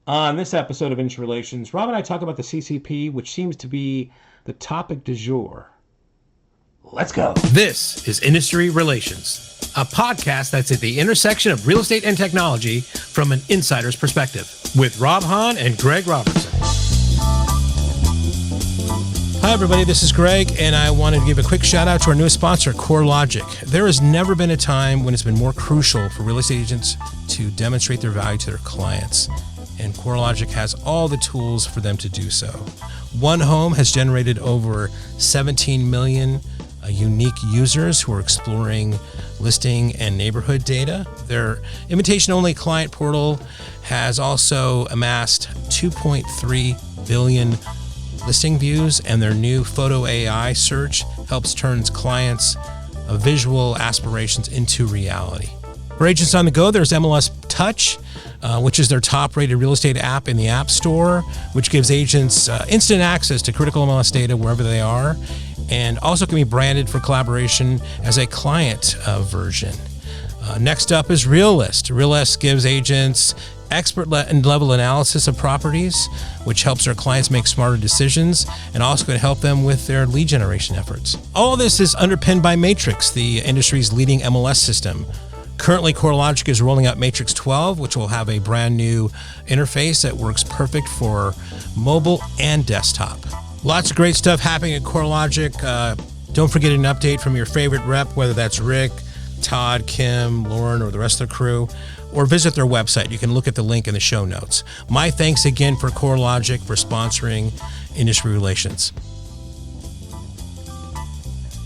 On this episode of Industry Relations, Rob and I talk about the CCP, which seems to be the topic du jour. Let's go. This is Industry Relations, a podcast that's at the intersection of real estate and technology from an insider's perspective, with Rob Hahn and Greg Robertson. Hi, everybody. This is Greg, and I wanted to give a quick shout out to our newest sponsor, CoreLogic. There has never been a time when it's been more crucial for real estate agents to demonstrate their value to their clients, and CoreLogic has all the tools for them to do so. One Home has generated over 17 million unique users who are exploring listing and neighborhood data. Their invitation-only client portal has also amassed 2.3 billion listing views, and their new photo AI search helps turn its clients' visual aspirations into reality. For agents on the go, there's MLS Touch, which is their top-rated real estate app in the App Store, which gives agents instant access to critical MLS data wherever they are, and also can be branded for collaboration as a client version. Next up is RealList. RealList gives agents expert level analysis of properties, which helps their clients make smarter decisions and also can help them with their lead generation efforts. All this is underpinned by Matrix, the industry's leading MLS system. Currently, CoreLogic is rolling out Matrix 12, which will have a brand new interface that works perfect for mobile and desktop. Lots of great stuff happening at CoreLogic. Don't forget an update from your favorite rep, whether that's Rick, Todd, Kim, Lauren, or the rest of the crew, or visit their website. You can look at the link in the show notes. My thanks again for CoreLogic for sponsoring Industry Relations.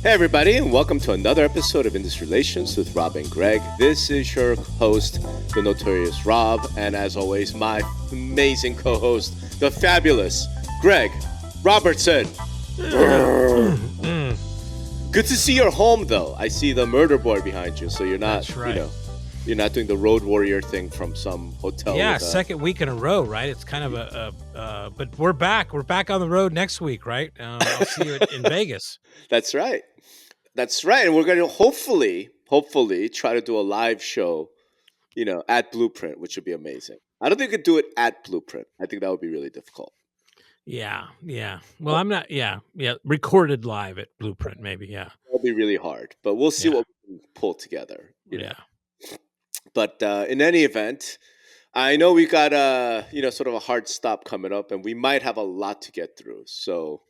Hey everybody, and welcome to another episode of Industry Relations with Rob and Greg. This is your host, the notorious Rob, and as always, my amazing co-host, the fabulous Greg Robertson. Good to see you're home, though. I see the murder board behind you, so you're not, That's right. You're not doing the road warrior thing from some hotel. Yeah, second week in a row, right? It's kind of but we're back. We're back on the road next week, right? I'll see you in Vegas. That's right. That's right. And we're going to hopefully try to do a live show, at Blueprint, which would be amazing. I don't think we could do it at Blueprint. I think that would be really difficult. Yeah. Well, I'm not. Yeah. Recorded live at Blueprint, maybe. Yeah. That'll be really hard, but we'll see what we can pull together. Yeah. But in any event, I know we got sort of a hard stop coming up, and we might have a lot to get through. So,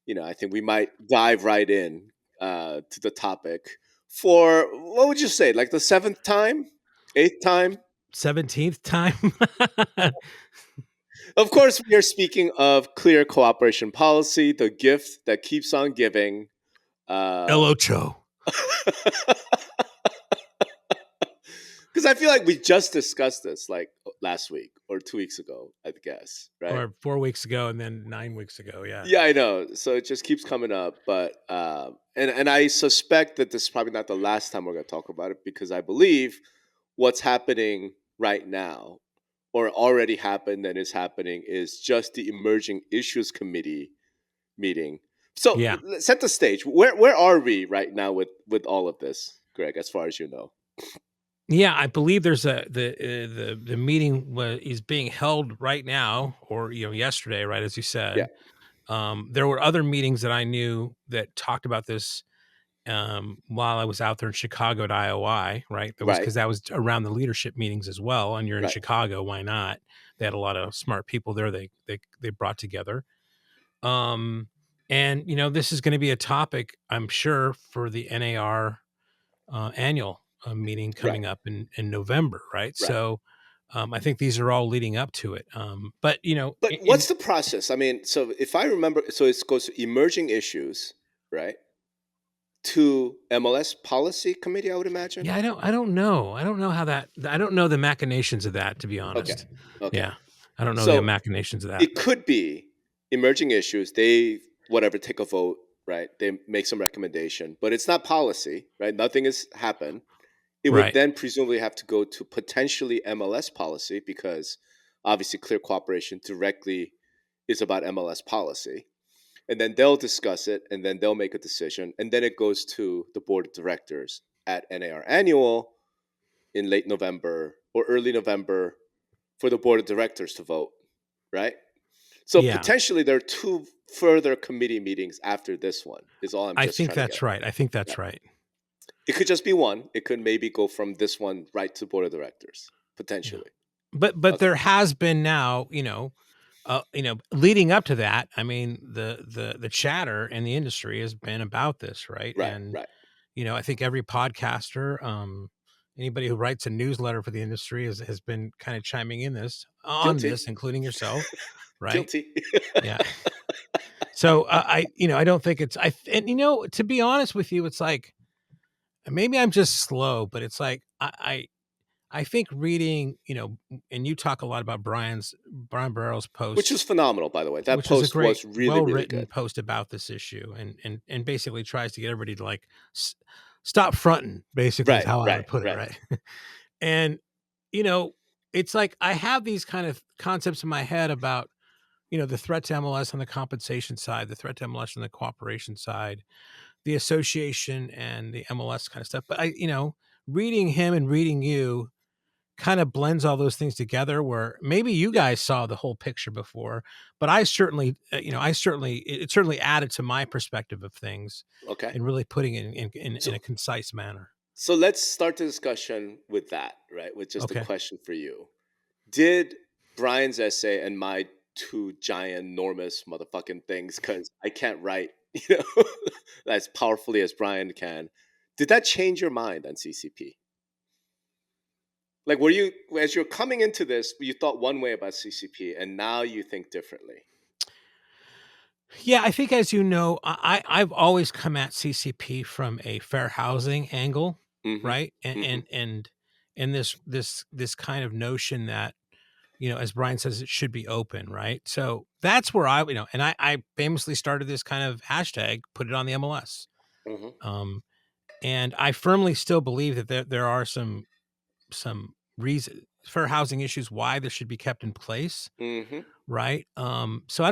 I think we might dive right in to the topic for, what would you say, like the 7th time, 8th time, 17th time. Of course, we are speaking of clear cooperation policy, the gift that keeps on giving. El Ocho. Because I feel like we just discussed this like last week or 2 weeks ago, I guess, right? Or 4 weeks ago and then 9 weeks ago, yeah. Yeah, I know. So it just keeps coming up. But and I suspect that this is probably not the last time we're going to talk about it, because I believe what's happening right now, or already happened and is happening, is just the Emerging Issues Committee meeting. So set the stage. Where are we right now with all of this, Greg, as far as you know? Yeah, I believe there's the meeting is being held right now, or yesterday, right, as you said. Yeah. There were other meetings that I knew that talked about this while I was out there in Chicago at IOI, right? Because that was around the leadership meetings as well. And you're in Chicago, why not? They had a lot of smart people there. They brought together. And this is going to be a topic, I'm sure, for the NAR annual meeting coming up in November, right? So I think these are all leading up to it. But what's the process? I mean, so if I remember, so it goes to emerging issues, right? To MLS policy committee, I would imagine. Yeah, I don't know. I don't know how that. I don't know the machinations of that, to be honest. Okay. Yeah, I don't know the machinations of that. It could be emerging issues. They take a vote, right? They make some recommendation, but it's not policy, right? Nothing has happened. It would then presumably have to go to potentially MLS policy, because obviously clear cooperation directly is about MLS policy. And then they'll discuss it, and then they'll make a decision. And then it goes to the board of directors at NAR Annual in late November or early November, for the board of directors to vote, right? So potentially there are 2 further committee meetings after this one, is all I'm I just think trying to that's get. right. I think Yeah. that's right. It could just be one. It could maybe go from this one right to board of directors, potentially. But Okay. there has been now, leading up to that. I mean, the chatter in the industry has been about this, right? Right, And right. I think every podcaster, anybody who writes a newsletter for the industry has been kind of chiming in on Guilty. this, including yourself, right? Guilty. Yeah. So I don't think it's to be honest with you, it's like maybe I'm just slow, but it's like I think reading, and you talk a lot about Brian Barrow's post, Which is phenomenal, by the way. That which is a post great, was really, really well-written good. post about this issue, and basically tries to get everybody to like stop fronting. Basically, is Right, how I right, would put it, right. right? And it's like I have these kind of concepts in my head about the threat to MLS on the compensation side, the threat to MLS on the cooperation side, the association and the MLS kind of stuff. But reading him and reading you kind of blends all those things together, where maybe you Yeah. guys saw the whole picture before, but I certainly, it certainly added to my perspective of things Okay. and really putting it in a concise manner. So let's start the discussion with that, right? With just a Okay. question for you. Did Brian's essay and my 2 giant, enormous motherfucking things, because I can't write, as powerfully as Brian can, did that change your mind on CCP? Like, were you, as you're coming into this, you thought one way about CCP, and now you think differently? Yeah, I think, as you know, I've always come at CCP from a fair housing angle, Mm-hmm. right? Mm-hmm. And this kind of notion that, as Brian says, it should be open, right? So that's where and I famously started this kind of hashtag, put it on the MLS. Mm-hmm. And I firmly still believe that there are some reason fair housing issues why this should be kept in place, Mm-hmm. right? So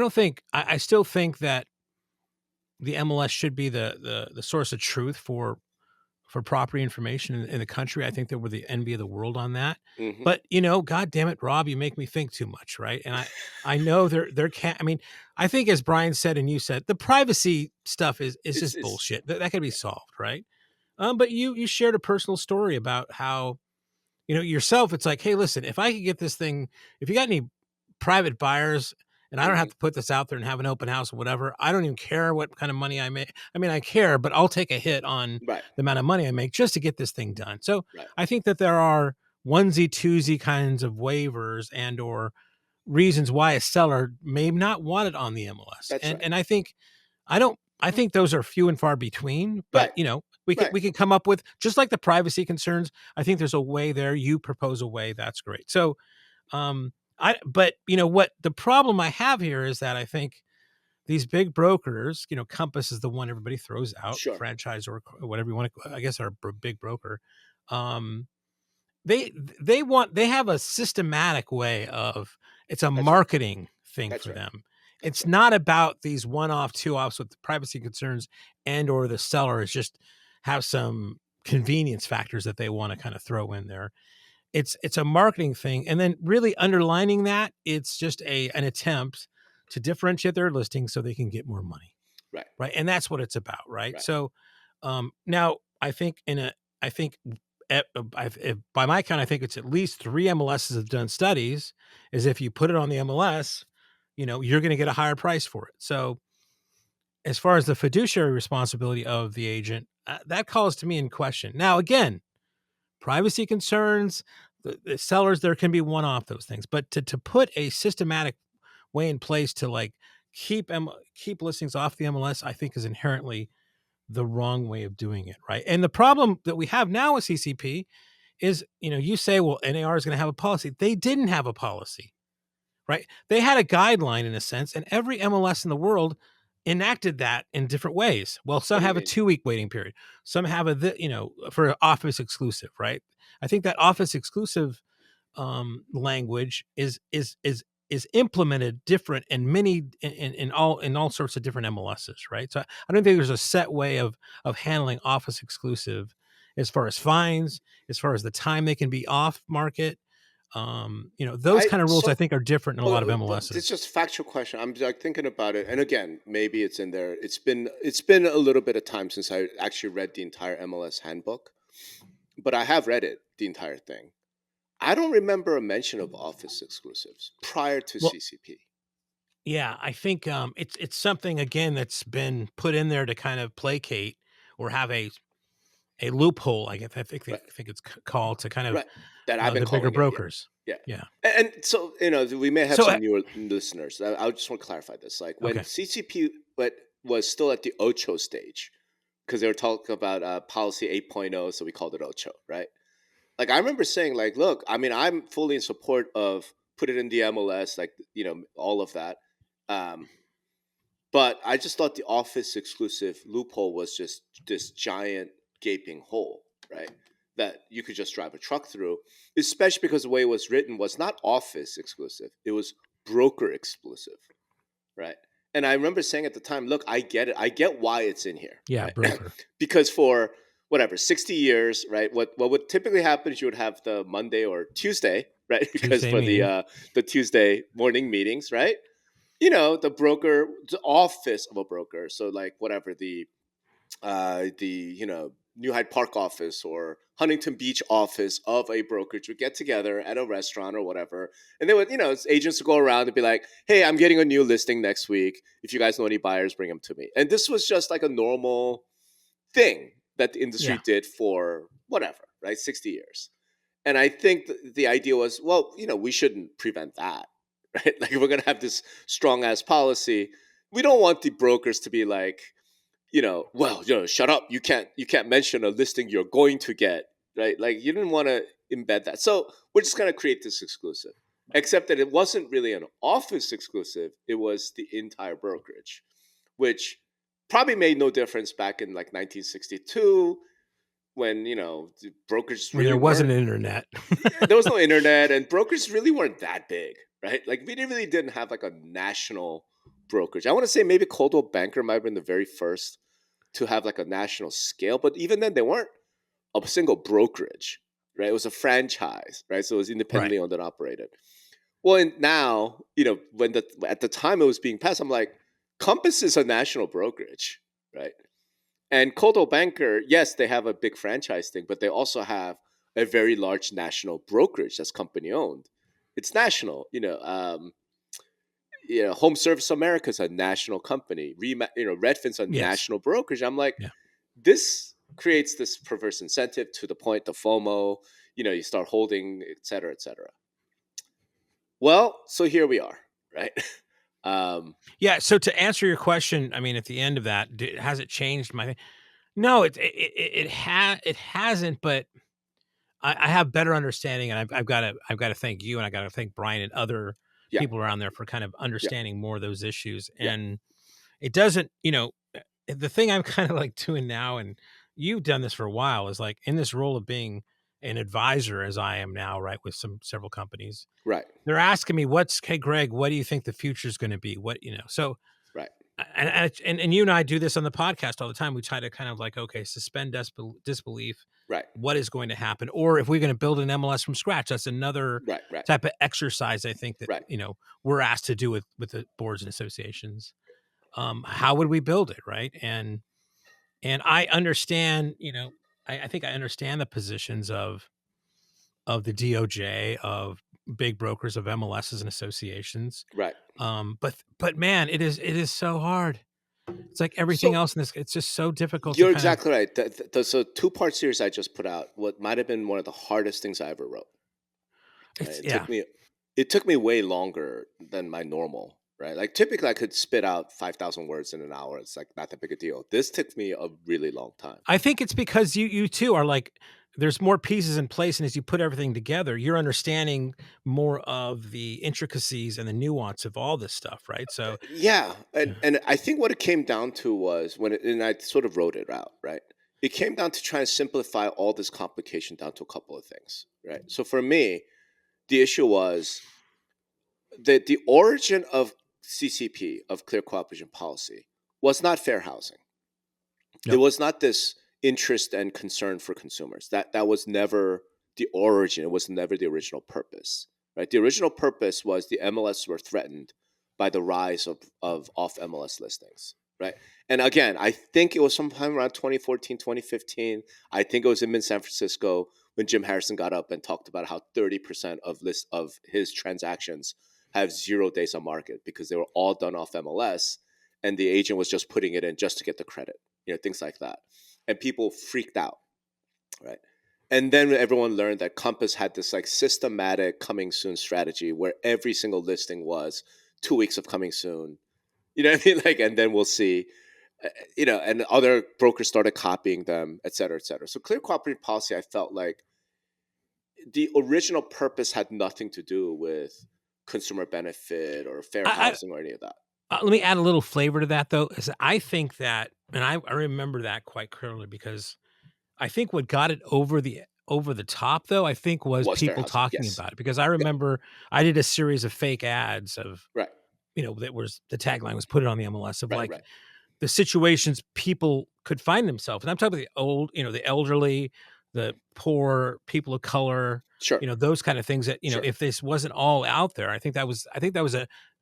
I still think that the MLS should be the source of truth for property information in the country. I think that we're the envy of the world on that. Mm-hmm. But God damn it, Rob, you make me think too much, right? And I know there can't. I mean, I think, as Brian said and you said, the privacy stuff is just bullshit. That can be solved, right? But you shared a personal story about how yourself. It's like, hey, listen, if I could get this thing, if you got any private buyers, and I don't have to put this out there and have an open house or whatever. I don't even care what kind of money I make. I mean, I care, but I'll take a hit on the amount of money I make just to get this thing done. So I think that there are onesie, twosie kinds of waivers and or reasons why a seller may not want it on the MLS. And I think I think those are few and far between, but we can come up with, just like the privacy concerns. I think there's a way there. You propose a way. That's great. So, but what the problem I have here is that I think these big brokers, Compass is the one everybody throws out, franchise or whatever you want to, I guess, our big broker. They have a systematic way of, it's a marketing thing for them. It's not about these one-off, two-offs with the privacy concerns, and or the seller is just have some convenience factors that they want to kind of throw in there. It's a marketing thing, and then really underlining that, it's just an attempt to differentiate their listing so they can get more money, right? And that's what it's about, right? So now I think by my count, I think it's at least 3 MLSs have done studies. Is if you put it on the MLS, you're going to get a higher price for it. So as far as the fiduciary responsibility of the agent, that calls to me in question. Now, again, privacy concerns, the sellers, there can be one-off those things, but to put a systematic way in place to like keep listings off the MLS, I think is inherently the wrong way of doing it, right? And the problem that we have now with CCP is, you say, well, NAR is going to have a policy. They didn't have a policy, right? They had a guideline in a sense, and every MLS in the world enacted that in different ways. Well, some have a 2-week waiting period. Some have for office exclusive, right? I think that office exclusive language is implemented different in many in all sorts of different MLSs, right? So I don't think there's a set way of handling office exclusive as far as fines, as far as the time they can be off market. Those kind of rules I think are different in a lot of It's MLSs. just a factual question. I'm like thinking about it, and again, maybe it's in there. It's been a little bit of time since I actually read the entire MLS handbook, but I have read it, the entire thing. I don't remember a mention of Office exclusives prior to Well, CCP. yeah, I think it's something again that's been put in there to kind of placate or have a loophole. I guess Right. I think it's called to kind of Right. That I've been the bigger calling it. Yeah. brokers. Yeah. Yeah. And so, we may have So some newer listeners. I just want to clarify this. Like when okay. CCP was still at the Ocho stage, because they were talking about policy 8.0, so we called it Ocho, right? Like I remember saying, like, look, I mean, I'm fully in support of put it in the MLS, like, all of that. Um, but I just thought the Office exclusive loophole was just this giant gaping hole, right? That you could just drive a truck through, especially because the way it was written was not Office exclusive, it was broker exclusive, right? And I remember saying at the time, look, I get it. I get why it's in here, Yeah, right? broker. Because for whatever 60 years, right? What would typically happen is you would have the Monday or Tuesday, right? Because Tuesday for meeting. the Tuesday morning meetings, right? The office of a broker. So like whatever the New Hyde Park office or Huntington Beach office of a brokerage would get together at a restaurant or whatever, and they would, agents would go around and be like, "Hey, I'm getting a new listing next week. If you guys know any buyers, bring them to me." And this was just like a normal thing that the industry Yeah. did for whatever, right, 60 years. And I think the idea was, well, we shouldn't prevent that, right? Like if we're gonna have this strong ass policy, we don't want the brokers to be like, well, shut up. You can't mention a listing you're going to get, right? Like you didn't want to embed that. So we're just gonna create this exclusive. Except that it wasn't really an office exclusive, it was the entire brokerage, which probably made no difference back in like 1962 when, the brokers When really there wasn't weren't, an internet. there was no internet and brokers really weren't that big, right? Like we really didn't have like a national brokerage. I want to say maybe Coldwell Banker might have been the very first to have like a national scale, but even then they weren't a single brokerage, right? It was a franchise, right? So it was Right. independently owned and operated. Well, and now, when at the time it was being passed, I'm like, Compass is a national brokerage, right? And Coldwell Banker, yes, they have a big franchise thing, but they also have a very large national brokerage that's company owned. It's national, Home Service America is a national company. Redfin's a Yes. national brokerage. I'm like, Yeah. this creates this perverse incentive to the point, the FOMO. You start holding, et cetera, et cetera. Well, so here we are, right? Yeah. So to answer your question, I mean, at the end of that, has it changed my? No, it hasn't. But I have better understanding, and I've got to thank you, and I got to thank Brian and other Yeah, people around there for kind of yeah, understanding more of those issues. yeah, And it doesn't, the thing I'm kind of like doing now, and you've done this for a while, is like in this role of being an advisor, as I am now, right, with several companies. right, They're asking me, hey, Greg, what do you think the future is going to be? So right, and you and I do this on the podcast all the time. We try to kind of like, okay, suspend disbelief. right, What is going to happen? Or if we're going to build an MLS from scratch, that's another right, right, type of exercise I think that, right, we're asked to do with the boards and associations. How would we build it? Right. And I understand, I think I understand the positions of the DOJ, of big brokers, of MLSs and associations. right. But man, it is so hard. It's like everything So else in this. It's just so difficult to you're kind of. exactly right. So two-part series I just put out, what might have been one of the hardest things I ever wrote. Right? It's yeah, It took me way longer than my normal. Right, like typically I could spit out 5,000 words in an hour. It's like not that big a deal. This took me a really long time. I think it's because you too are like there's more pieces in place, and as you put everything together, you're understanding more of the intricacies and the nuance of all this stuff, right? So Yeah, and yeah, and I think what it came down to was and I sort of wrote it out, right? It came down to trying to simplify all this complication down to a couple of things, right? So for me, the issue was that the origin of CCP, of Clear Cooperation Policy, was not fair housing. It yep, was not this interest and concern for consumers. That was never the origin. It was never the original purpose, right? The original purpose was the MLS were threatened by the rise of off MLS listings, right? And again, I think it was sometime around 2014, 2015. I think it was in San Francisco when Jim Harrison got up and talked about how 30% of his transactions have 0 days on market because they were all done off MLS, and the agent was just putting it in just to get the credit, things like that. And people freaked out, right? And then everyone learned that Compass had this like systematic coming soon strategy where every single listing was 2 weeks of coming soon. You know what I mean? Like, and then we'll see, and other brokers started copying them, et cetera, et cetera. So clear cooperative policy, I felt like the original purpose had nothing to do with consumer benefit or fair housing or any of that. Let me add a little flavor to that, though, is I think that, and I remember that quite clearly because I think what got it over the top, though, I think was people talking about it. Because I remember I did a series of fake ads of, right, that was the tagline was put it on the MLS of right. The situations people could find themselves. And I'm talking about the old, the elderly, the poor, people of color, sure, those kind of things that, sure. if this wasn't all out there, I think that was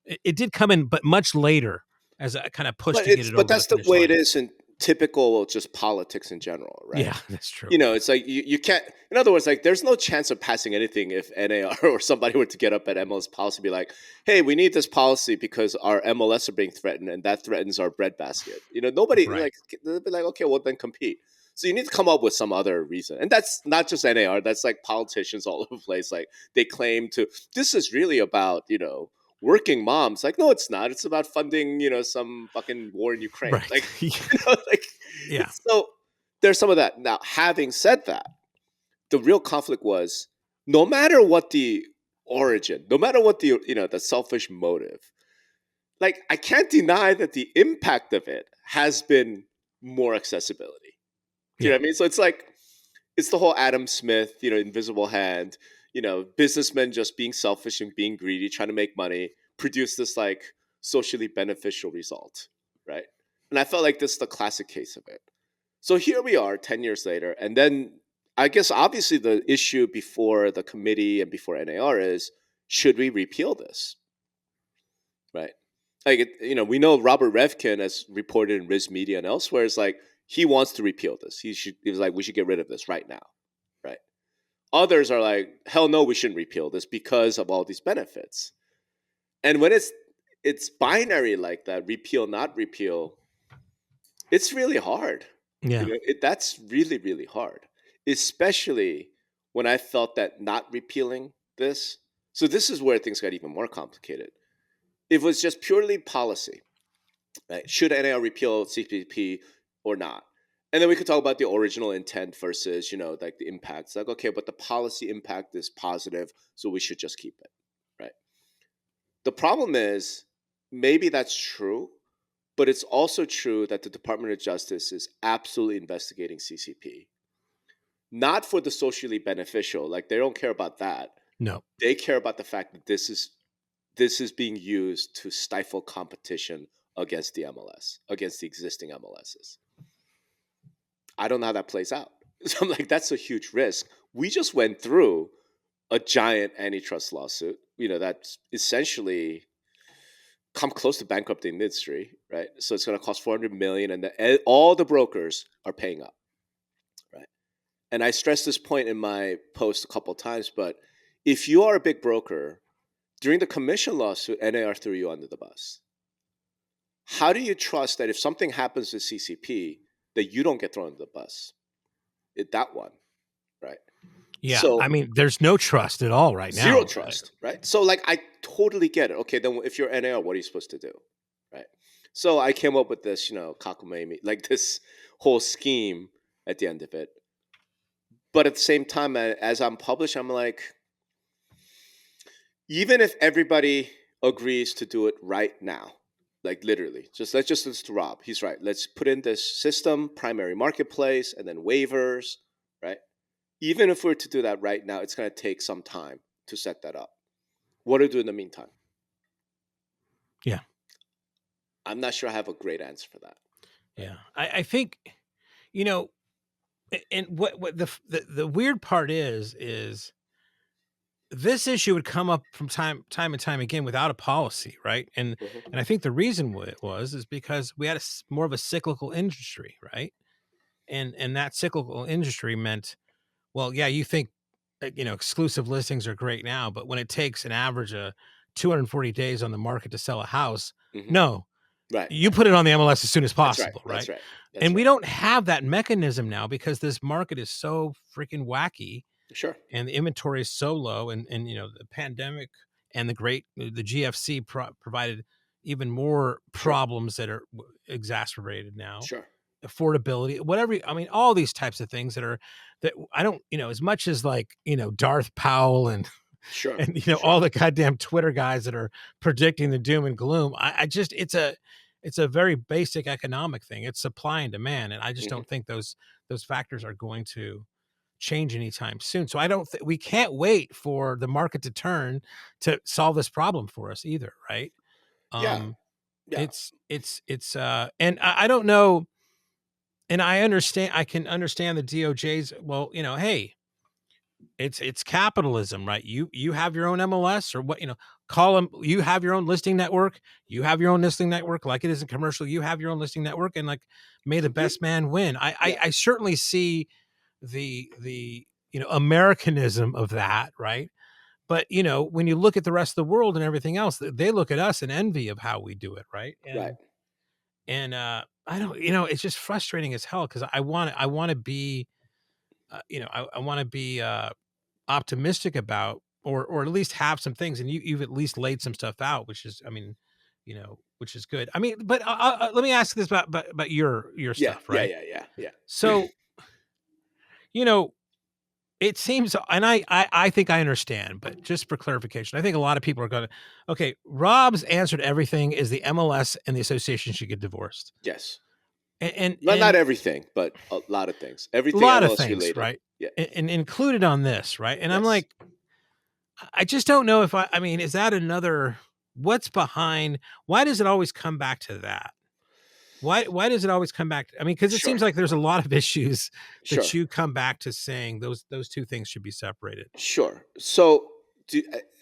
it did come in, but much later as a kind of push to get it over. But that's the way line. It is in typical just politics in general, right? Yeah, that's true. It's like you can't. In other words, like there's no chance of passing anything if NAR or somebody were to get up at MLS policy and be like, "Hey, we need this policy because our MLS are being threatened, and that threatens our breadbasket." Nobody like they'll be like, "Okay, well then compete." So you need to come up with some other reason, and that's not just NAR. That's like politicians all over the place. Like they claim to. This is really about working moms. Like, no, it's not. It's about funding, some fucking war in Ukraine. Right. Like, yeah. So there's some of that. Now, having said that, the real conflict was no matter what the origin, no matter what the, the selfish motive, like I can't deny that the impact of it has been more accessibility. You know what I mean? So it's like, it's the whole Adam Smith, invisible hand, businessmen just being selfish and being greedy, trying to make money, produce this like socially beneficial result, right? And I felt like this is the classic case of it. So here we are 10 years later. And then I guess obviously the issue before the committee and before NAR is, should we repeal this? Right? Like, we know Robert Revkin, as reported in Riz Media and elsewhere, is like, he wants to repeal this. He was like, we should get rid of this right now. Right? Others are like, hell no, we shouldn't repeal this because of all these benefits. And when it's binary like that, repeal, not repeal, it's really hard. Yeah. That's really, really hard, especially when I felt that not repealing this. So this is where things got even more complicated. It was just purely policy, right? Should NAR repeal CCP or not? And then we could talk about the original intent versus, like the impacts. Like, okay, but the policy impact is positive, so we should just keep it, right? The problem is, maybe that's true, but it's also true that the Department of Justice is absolutely investigating CCP. Not for the socially beneficial. Like, they don't care about that. No. They care about the fact that this is being used to stifle competition against the MLS, against the existing MLSs. I don't know how that plays out. So I'm like, that's a huge risk. We just went through a giant antitrust lawsuit, that's essentially come close to bankrupting the industry, right? So it's going to cost $400 million, and all the brokers are paying up, right? And I stressed this point in my post a couple of times, but if you are a big broker, during the commission lawsuit, NAR threw you under the bus. How do you trust that if something happens to CCP, that you don't get thrown under the bus? That one, right? Yeah, so, I mean, there's no trust at all right now. Zero trust, right? So, like, I totally get it. Okay, then if you're NAR, what are you supposed to do, right? So I came up with this, cockamamie, like this whole scheme at the end of it. But at the same time, as I'm published, I'm like, even if everybody agrees to do it right now, like literally, let's just listen to Rob. He's right. Let's put in this system, primary marketplace, and then waivers, right? Even if we're to do that right now, it's going to take some time to set that up. What do we do in the meantime? Yeah. I'm not sure I have a great answer for that. Yeah. I think, And what the weird part is this issue would come up from time and time again without a policy, right? And I think the reason what it was is because we had more of a cyclical industry, right? And that cyclical industry meant, well, yeah, you think exclusive listings are great now, but when it takes an average of 240 days on the market to sell a house, no, right, you put it on the MLS as soon as possible, That's right? right. And we don't have that mechanism now because this market is so freaking wacky. Sure. And the inventory is so low, and the pandemic and the GFC provided even more problems that are exacerbated now. Sure. Affordability, whatever. I mean, all these types of things that I don't, as much as Darth Powell and sure and all the goddamn Twitter guys that are predicting the doom and gloom. I just it's a very basic economic thing. It's supply and demand, and I just don't think those factors are going to change anytime soon. So I don't we can't wait for the market to turn to solve this problem for us either, right? Yeah. It's and I don't know, and I can understand the DOJ's, well, hey, it's capitalism, right? You have your own MLS, or what, call them, you have your own listing network, like it is in commercial, you have your own listing network, and may the best man win. I certainly see the Americanism of that, right? But when you look at the rest of the world and everything else, they look at us in envy of how we do it, right? And I don't, it's just frustrating as hell, because I want to be I want to be optimistic about, or at least have some things, and you've at least laid some stuff out, which is, which is good. I mean, but let me ask this about your stuff, right? Yeah. So, it seems, and I think I understand, but just for clarification, I think a lot of people are going to, okay, Rob's answered everything is the MLS and the association should get divorced. Yes. And not everything, but a lot of things. Everything a lot MLS of things, related. right? Yeah. And included on this, right? And I'm like, I just don't know if I mean, is that another, what's behind, why does it always come back to that? Why does it always come back? I mean, because it seems like there's a lot of issues that you come back to saying those two things should be separated. Sure. So,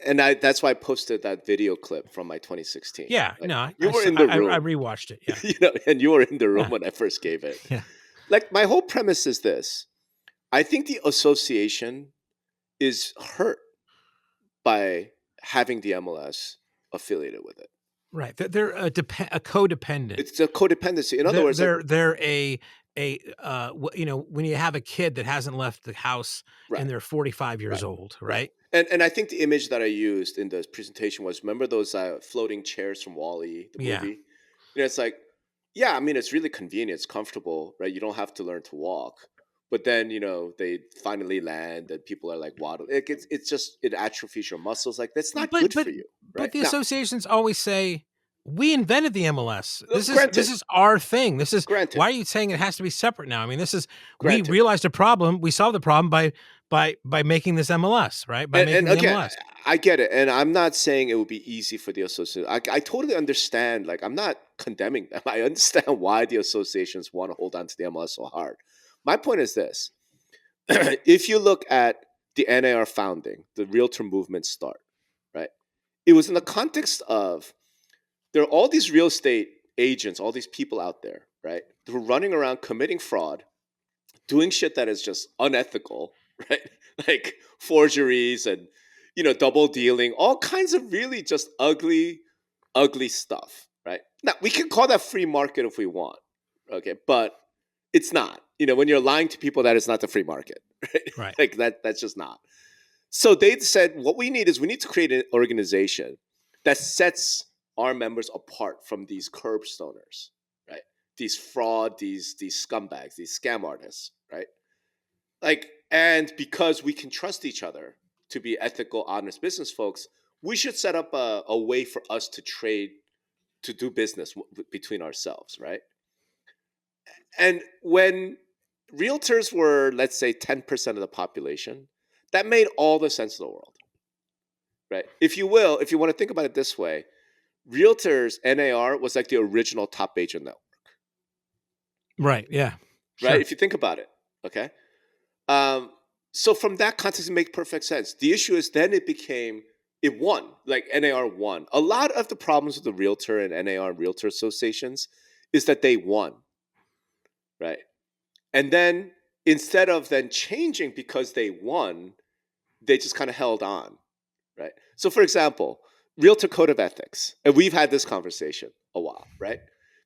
that's why I posted that video clip from my 2016. Yeah, no, you were in the room. I rewatched it. Yeah, and you were in the room when I first gave it. Yeah. My whole premise is this: I think the association is hurt by having the MLS affiliated with it. Right. They're a codependent. It's a codependency. In other words, they're when you have a kid that hasn't left the house and they're 45 years old, right? And I think the image that I used in the presentation was, remember those floating chairs from WALL-E, the movie? It's like, yeah, I mean, it's really convenient, it's comfortable, right? You don't have to learn to walk. But then, they finally land and people are like waddle. It's just, it atrophies your muscles. That's not good for you. Right? But the associations always say, we invented the MLS. This is our thing. This is, why are you saying it has to be separate now? I mean, this is, we realized a problem. We solved the problem by making this MLS, right? By making the MLS. I get it. And I'm not saying it would be easy for the association. I totally understand. I'm not condemning them. I understand why the associations want to hold on to the MLS so hard. My point is this. If you look at the NAR founding, the realtor movement start, right? It was in the context of, there are all these real estate agents, all these people out there, right? Who are running around committing fraud, doing shit that is just unethical, right? Like forgeries and, double dealing, all kinds of really just ugly, ugly stuff, right? Now, we can call that free market if we want, okay? But it's not. When you're lying to people, that is not the free market, right? That's just not. So they said, what we need is, we need to create an organization that sets our members apart from these curbstoners, right? These fraud, these scumbags, these scam artists, right? And because we can trust each other to be ethical, honest business folks, we should set up a way for us to trade, to do business between ourselves, right? And when realtors were, let's say, 10% of the population, that made all the sense in the world, right? If you want to think about it this way, realtors, NAR, was like the original top agent network. Right, yeah. Right? Sure. If you think about it, okay? So from that context, it makes perfect sense. The issue is then it won, like NAR won. A lot of the problems with the realtor and NAR and realtor associations is that they won, right? And then instead of then changing because they won, they just kind of held on, right? So for example, realtor code of ethics, and we've had this conversation a while, right?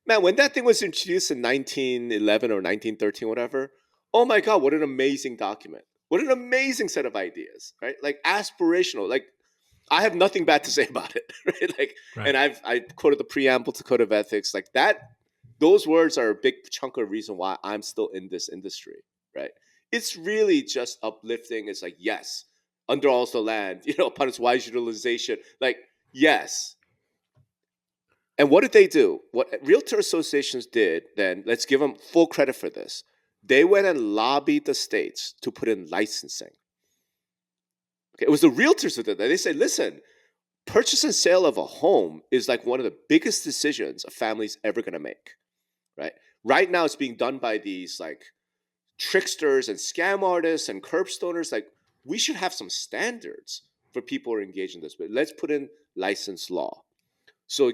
Man, when that thing was introduced in 1911 or 1913, whatever, oh my God, what an amazing document. What an amazing set of ideas, right? Like aspirational. Like I have nothing bad to say about it, right? Like, Right. and I quoted the preamble to Code of Ethics, like that. Those words are a big chunk of the reason why I'm still in this industry, right? It's really just uplifting. It's like yes, under all the land, upon its wise utilization, like yes. And what did they do? What realtor associations did then? Let's give them full credit for this. They went and lobbied the states to put in licensing. Okay, it was the realtors who did that. They said, listen, purchase and sale of a home is like one of the biggest decisions a family's ever going to make, right? Right now, it's being done by these like tricksters and scam artists and curb stoners. Like, we should have some standards for people who are engaged in this. But let's put in license law. So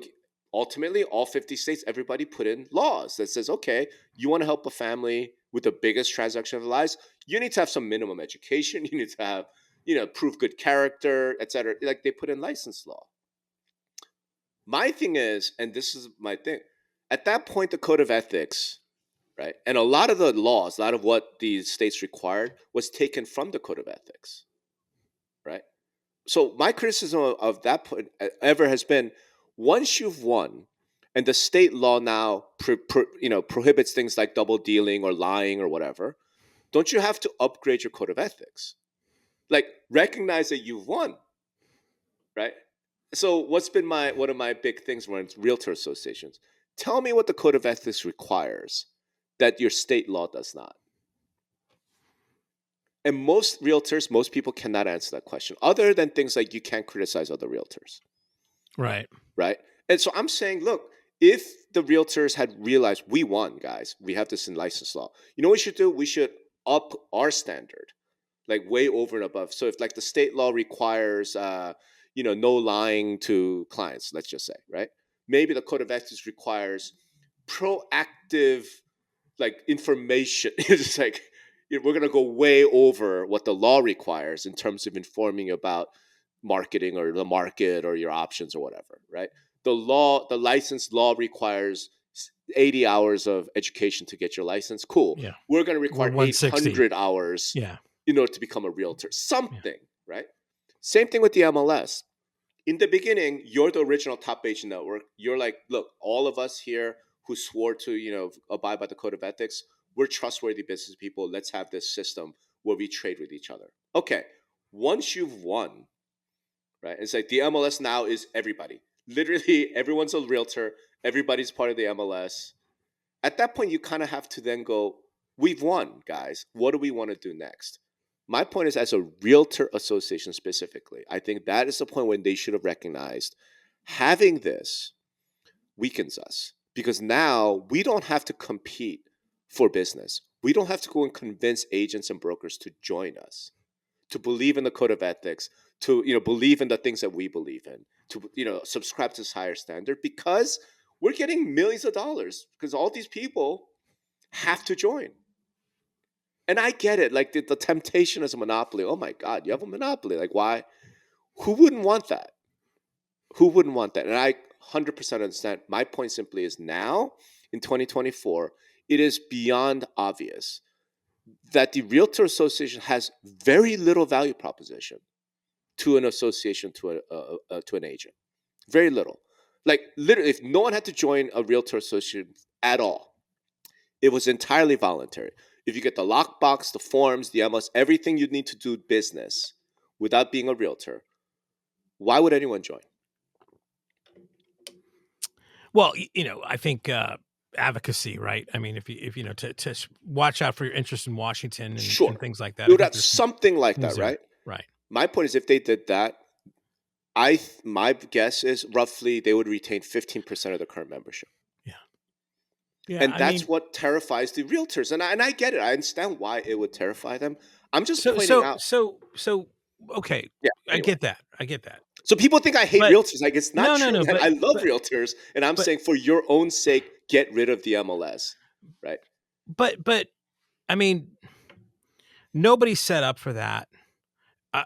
ultimately, all 50 states, everybody put in laws that says, okay, you want to help a family with the biggest transaction of their lives, you need to have some minimum education. You need to have, prove good character, et cetera. Like they put in license law. My thing is, and this is my thing, at that point, the code of ethics, right? And a lot of the laws, a lot of what the states required was taken from the code of ethics, right? So my criticism of that point ever has been, once you've won, and the state law now prohibits things like double dealing or lying or whatever, don't you have to upgrade your code of ethics? Like recognize that you've won, right? So what's been one of my big things when it's realtor associations? Tell me what the code of ethics requires that your state law does not. And most realtors, most people cannot answer that question, other than things like you can't criticize other realtors. Right. Right. And so I'm saying, look, if the realtors had realized we won, guys, we have this in license law, you know what we should do? We should up our standard, like way over and above. So if like the state law requires, no lying to clients, let's just say, right? Maybe the code of ethics requires proactive, like information. It's just like, we're going to go way over what the law requires in terms of informing about marketing or the market or your options or whatever, right? The license law requires 80 hours of education to get your license. Cool. Yeah. We're going to require 800 hours in order to become a realtor. Something, right? Same thing with the MLS. In the beginning, you're the original top agent network. You're like, look, all of us here who swore to, abide by the code of ethics, we're trustworthy business people. Let's have this system where we trade with each other. Okay. Once you've won, right? It's like the MLS now is everybody. Literally, everyone's a realtor. Everybody's part of the MLS. At that point, you kind of have to then go, we've won, guys. What do we want to do next? My point is, as a realtor association specifically, I think that is the point when they should have recognized having this weakens us, because now we don't have to compete for business. We don't have to go and convince agents and brokers to join us, to believe in the code of ethics, to believe in the things that we believe in, to subscribe to this higher standard, because we're getting millions of dollars because all these people have to join. And I get it, like the temptation is a monopoly. Oh my God, you have a monopoly. Like why? Who wouldn't want that? Who wouldn't want that? And I 100% understand. My point simply is now in 2024, it is beyond obvious that the Realtor Association has very little value proposition to an association, to an agent. Very little. Like literally, if no one had to join a Realtor Association at all, it was entirely voluntary. If you get the lockbox, the forms, the MLS, everything you need to do business without being a realtor, why would anyone join? Well, I think advocacy, right? I mean, if you to watch out for your interest in Washington and things like that. You would have something like that, right? Right. My point is, if they did that, my guess is roughly they would retain 15% of the current membership. Yeah, and that's what terrifies the realtors. And I get it. I understand why it would terrify them. I'm just pointing out. Okay. Yeah. I Anyway. get that. I get that. So people think I hate But realtors. Like, it's not true, no. man. I love realtors, and I'm but saying for your own sake, get rid of the MLS, right? but I mean, nobody's set up for that.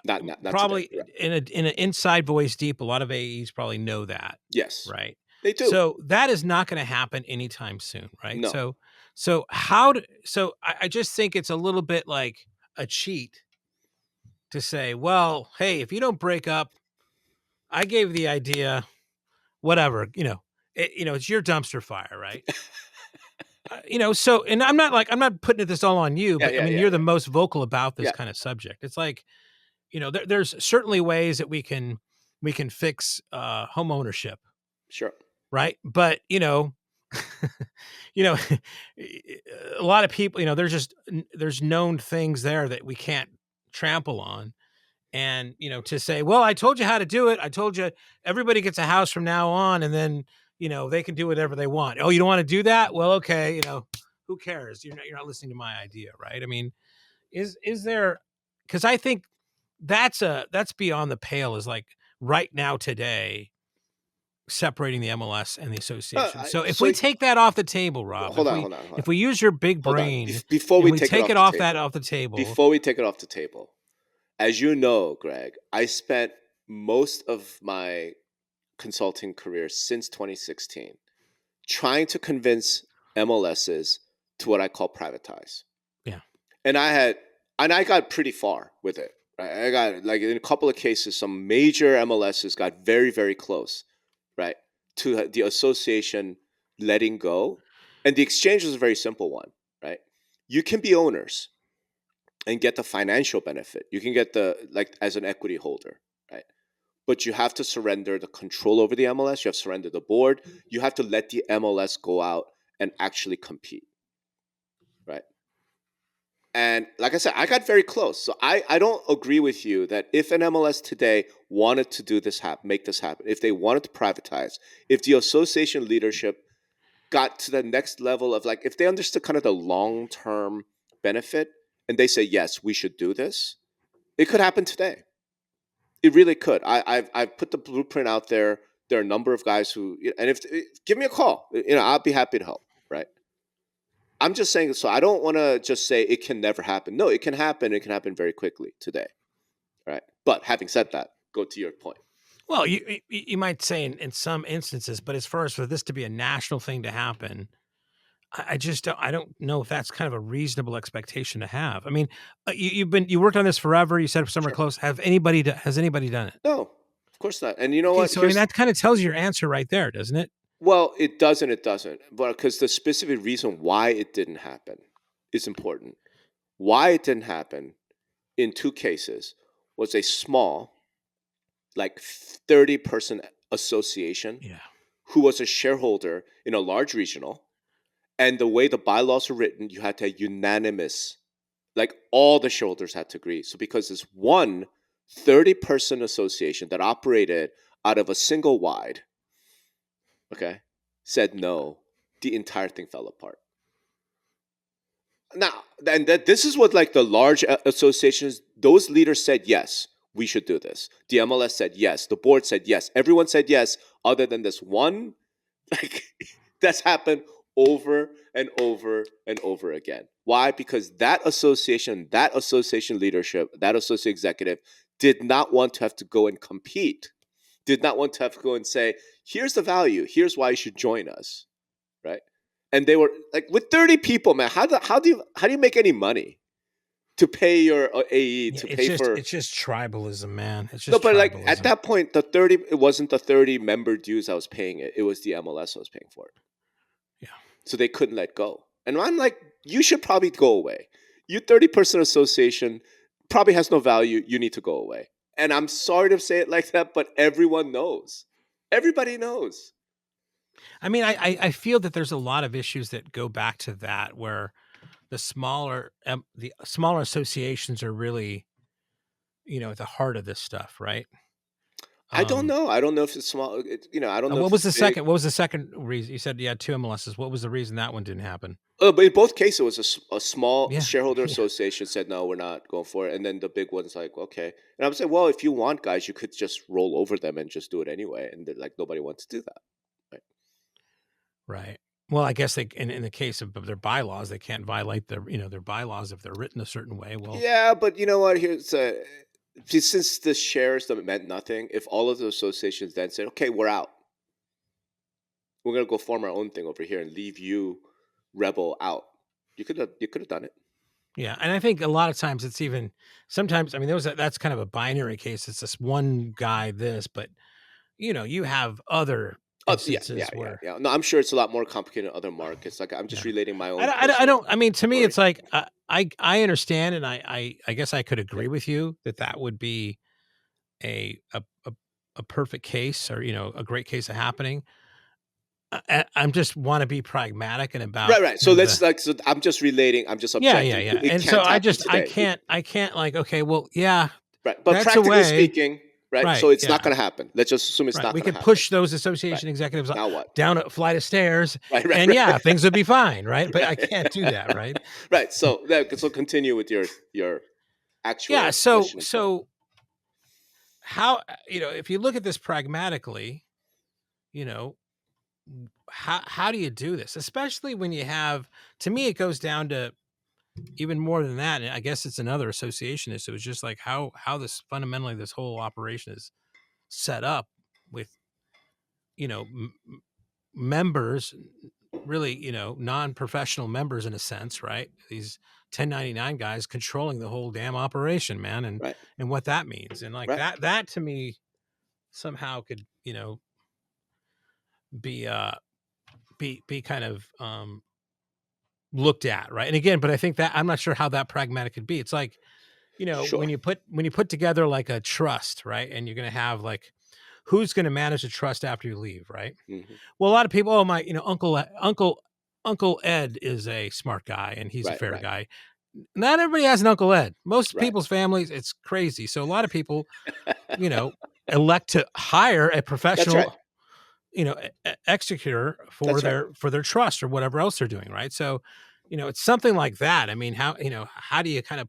Not Probably today. Right. in an inside voice deep, a lot of AEs probably know that. Yes, Right. they do. So that is not going to happen anytime soon. Right. No. So I just think it's a little bit like a cheat to say, well, hey, if you don't break up, I gave the idea, whatever, it's your dumpster fire. Right. So, and I'm not putting this all on you, but I mean, you're the most vocal about this kind of subject. It's like, there's certainly ways that we can fix home ownership. Sure. Right. But, a lot of people, there's known things there that we can't trample on. And, to say, well, I told you how to do it. I told you everybody gets a house from now on, and then, they can do whatever they want. Oh, you don't want to do that? Well, okay. Who cares? You're not listening to my idea. Right. I mean, is there, because I think that's beyond the pale, is like right now today, separating the MLS and the association. So if we take that off the table, Rob, hold on. If we use your big brain, before we take it off the table, before we take it off the table, as you know, Greg, I spent most of my consulting career since 2016 trying to convince MLSs to what I call privatize. Yeah. And I got pretty far with it. Right? I got, like, in a couple of cases, some major MLSs got very, very close, right, to the association letting go. And the exchange was a very simple one, right? You can be owners and get the financial benefit. You can get as an equity holder, right? But you have to surrender the control over the MLS. You have to surrender the board. You have to let the MLS go out and actually compete, right? And like I said, I got very close. So I don't agree with you that if an MLS today wanted to do this make this happen, if they wanted to privatize, if the association leadership got to the next level of, like, if they understood kind of the long-term benefit and they say, yes, we should do this, it could happen today. It really could. I've put the blueprint out there. There are a number of guys who, and if give me a call, I'll be happy to help. Right. I'm just saying. So I don't want to just say it can never happen. No, it can happen. It can happen very quickly today. Right. But having said that, go to your point. Well, you might say in some instances, but as far as for this to be a national thing to happen, I don't know if that's kind of a reasonable expectation to have. I mean, you worked on this forever. You said somewhere close. Has anybody done it? No, of course not. And you know what? So I mean, that kind of tells you your answer right there, doesn't it? Well, it doesn't. It doesn't. But because the specific reason why it didn't happen is important. Why it didn't happen in two cases was a small, like 30-person association, who was a shareholder in a large regional. And the way the bylaws are written, you had to have unanimous, like all the shareholders had to agree. So because this one 30-person association that operated out of a single wide, okay, said no, the entire thing fell apart. Now, and this is what, like, the large associations, those leaders said, yes, we should do this. The MLS said yes. The board said yes. Everyone said yes, other than this one. Like, that's happened over and over and over again. Why? Because that association leadership, that associate executive did not want to have to go and compete, did not want to have to go and say, here's the value, here's why you should join us, right? And they were like, with 30 people, man, how do you make any money to pay your AE It's just tribalism, man. It's just no, but tribalism. Like, at that point, it wasn't the 30 member dues I was paying it. It was the MLS I was paying for it. Yeah. So they couldn't let go. And I'm like, you should probably go away. You 30-person association probably has no value. You need to go away. And I'm sorry to say it like that, but everyone knows. Everybody knows. I mean, I feel that there's a lot of issues that go back to that, where the smaller associations are really, at the heart of this stuff, right? I don't know. I don't know if it's small. I don't know What if was it's the big. second? What was the second reason? You said you had two MLSs. What was the reason that one didn't happen? But in both cases, it was a small Yeah, shareholder yeah, association said no, we're not going for it, and then the big one's like, okay. And I'm saying, well, if you want, guys, you could just roll over them and just do it anyway. And they're like, nobody wants to do that. Right. right. Well, I guess they, in the case of their bylaws, they can't violate their bylaws if they're written a certain way. Well, Yeah, but you know what? Since the shares that meant nothing, if all of the associations then said, okay, we're out, we're gonna go form our own thing over here and leave you, rebel, out. You could have done it. yeah, and I think a lot of times it's even sometimes. I mean, that's kind of a binary case. It's this one guy, but you have other Oh yeah, yeah, instances yeah, where, yeah. No, I'm sure it's a lot more complicated in other markets. Like I'm just yeah, relating my I, own don't- I, don't- I personal don't. I mean, to me, story. it's like I understand, and I guess I could Yeah. agree with you that would be a a a, a perfect case, or a great case of happening. I'm just want to be pragmatic and about Right, right. So kind of let's the like. So I'm just relating. I'm just yeah, yeah, objecting to yeah. it And so can't I happen just today. I can't like, okay, well, yeah, Right, but that's a practically way, speaking, right. So right? it's not Yeah, going to happen. Let's just assume it's right. not We going to could happen. push those Right. association executives Now what? down a flight of stairs, Right, right, and yeah, right, things would be fine, right? But I right, can't do that, right? right. So continue with your Yeah. actual So question and point. so how if you look at this pragmatically, you know how do you do this, especially when you have, to me it goes down to even more than that, and I guess it's another association issue. It's just like how this fundamentally this whole operation is set up with members, really non-professional members in a sense, right? These 1099 guys controlling the whole damn operation, man, Right, and what that means, and like right. that to me somehow could be be kind of looked at, right? And again, but I think that I'm not sure how that pragmatic could be. It's like, Sure. when you put together like a trust, right? And you're going to have like, who's going to manage the trust after you leave, right? Hmm. Well, a lot of people, oh my, Uncle Ed is a smart guy and he's a Right, fair right, guy. Not everybody has an Uncle Ed. Most right. people's families, it's crazy. So a lot of people, you know, elect to hire a That's right. professional, executor That's right. for their trust or whatever else they're doing, right? So, it's something like that. I mean, how do you kind of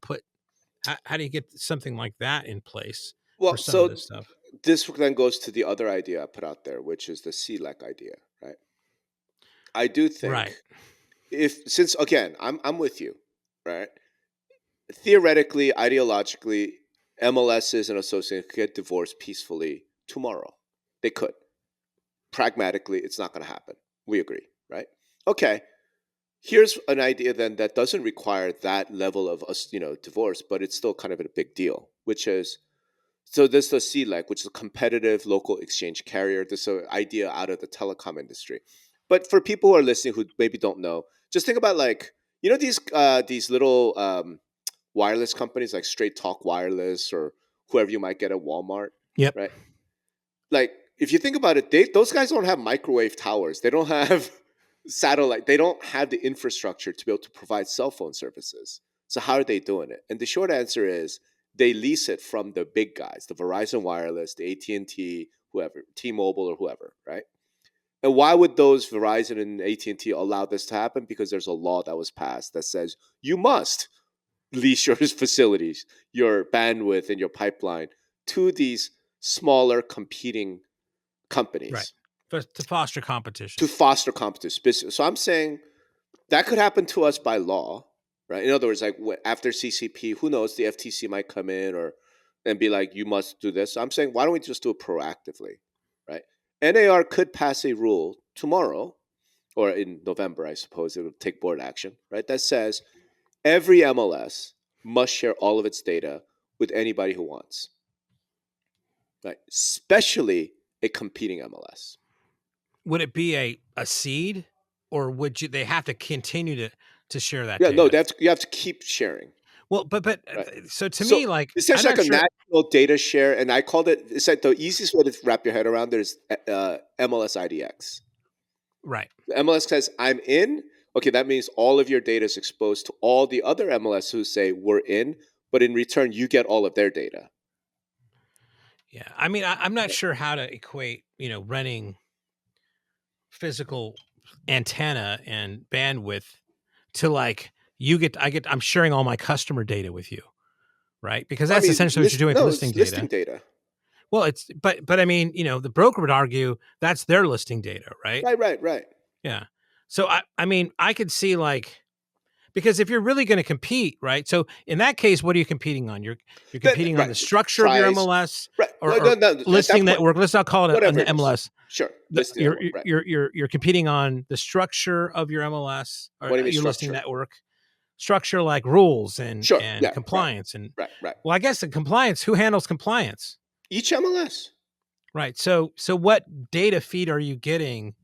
how do you get something like that in place for Well, some of so this stuff? this then goes to the other idea I put out there, which is the CLEC idea, right? I do think Right. if since again, I'm with you, right? Theoretically, ideologically, MLSs and associates could get divorced peacefully tomorrow. They could. Pragmatically, it's not going to happen. We agree, right? Okay. Here's an idea then that doesn't require that level of divorce, but it's still kind of a big deal, which is so this is the CLEC, which is a competitive local exchange carrier. This is an idea out of the telecom industry. But for people who are listening who maybe don't know, just think about like these little wireless companies like Straight Talk Wireless or whoever you might get at Walmart, Yep. right? Like if you think about it, those guys don't have microwave towers. They don't have satellite. They don't have the infrastructure to be able to provide cell phone services. So how are they doing it? And the short answer is they lease it from the big guys, the Verizon Wireless, the AT&T, whoever, T-Mobile or whoever, right? And why would those Verizon and AT&T allow this to happen? Because there's a law that was passed that says you must lease your facilities, your bandwidth, and your pipeline to these smaller competing Right. companies To foster competition. to foster competition. So I'm saying that could happen to us by law, right? In other words, like after CCP, who knows, the FTC might come in and be like, you must do this. So I'm saying, why don't we just do it proactively, right? NAR could pass a rule tomorrow or in November, I suppose it will take board action, right? That says every MLS must share all of its data with anybody who wants, right? Especially a competing MLS. Would it be a seed, or would they have to continue to share that Yeah, no, data? you have to keep sharing. Well, but Right. so to So me, like, it's I'm essentially not like a sure. national data share, and I called it. It's like the easiest way to wrap your head around it is MLS IDX. Right. The MLS says I'm in. Okay, that means all of your data is exposed to all the other MLS who say we're in, but in return you get all of their data. Yeah. I mean, I'm not sure how to equate, renting physical antenna and bandwidth to like I'm sharing all my customer data with you, right? Because I that's mean, essentially what you're doing with listing it's listing data. data. Well, but I mean, the broker would argue that's their listing data, right? Right. Yeah. So I mean, I could see like, because if you're really going to compete, right? So in that case, what are you competing on? You're Then competing on right, the structure of your price. MLS Right. No, or at that listing point, network. Let's not call it an whatever it is. MLS. Sure. Listing You're network. Right. you're competing on the structure of your MLS or What do you mean your listing structure? network. Structure like rules and Sure. Yeah. Right. compliance and Right. well, I guess the compliance. Who handles compliance? Each MLS. Right. So what data feed are you getting?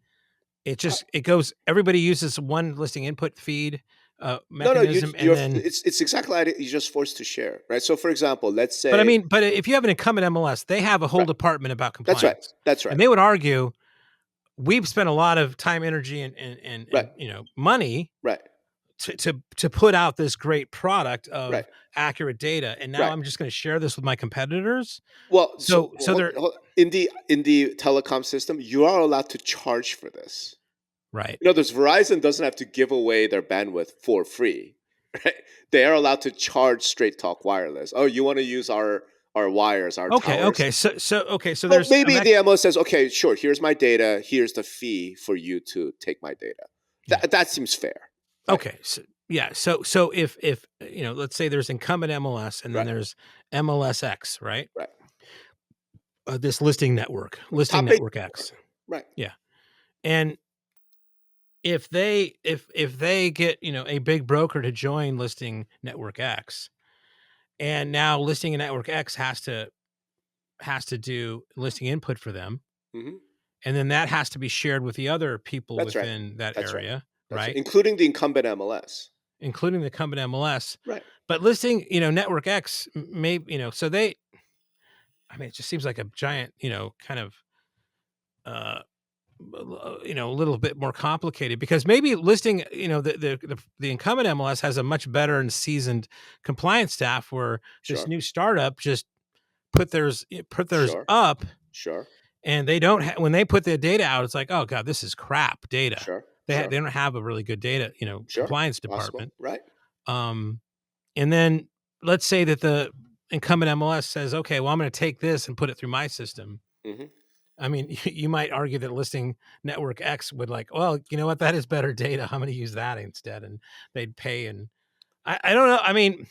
Uh, It goes. Everybody uses one listing input feed no. mechanism, and then. It's exactly like you're just forced to share. Right. So, for example, let's But I say. mean, but if you have an incumbent MLS, they have a whole Right. department about That's right. compliance, That's right. and they would argue we've spent a lot of time, energy, and Right. money Right. to put out this great product of Right. accurate data, and now Right. I'm just going to share this with my competitors. Well, So they're in the telecom system, you are allowed to charge for this. right. There's Verizon doesn't have to give away their bandwidth for free, right? They are allowed to charge Straight Talk Wireless. Oh, you want to use our wires, our towers? Okay. So Well, there's maybe the MLS says, okay, sure. Here's my data. Here's the fee for you to take my data. That seems fair. Right? Okay. So, yeah. So if let's say there's incumbent MLS and then there's MLSX, right? Right. This listing network X. Right. Yeah. And if they get, a big broker to join listing network X, and now listing network X has to do listing input for them. Mm-hmm. And then that has to be shared with the other people within that That's area, right? Including the incumbent MLS. Including the incumbent MLS. Right. But listing, network X may, so they, I mean, it just seems like a giant, kind of, a little bit more complicated, because maybe listing, the incumbent MLS has a much better and seasoned compliance staff, where this new startup just put theirs up. Sure. And they don't when they put their data out, it's like, oh God, this is crap data. Sure. They don't have a really good data, compliance department. Right. And then let's say that the incumbent MLS says, okay, well, I'm going to take this and put it through my system. Mm-hmm. I mean, you might argue that listing network X would like, well, you know what, that is better data. I'm going to use that instead, and they'd pay. And I don't know. I mean,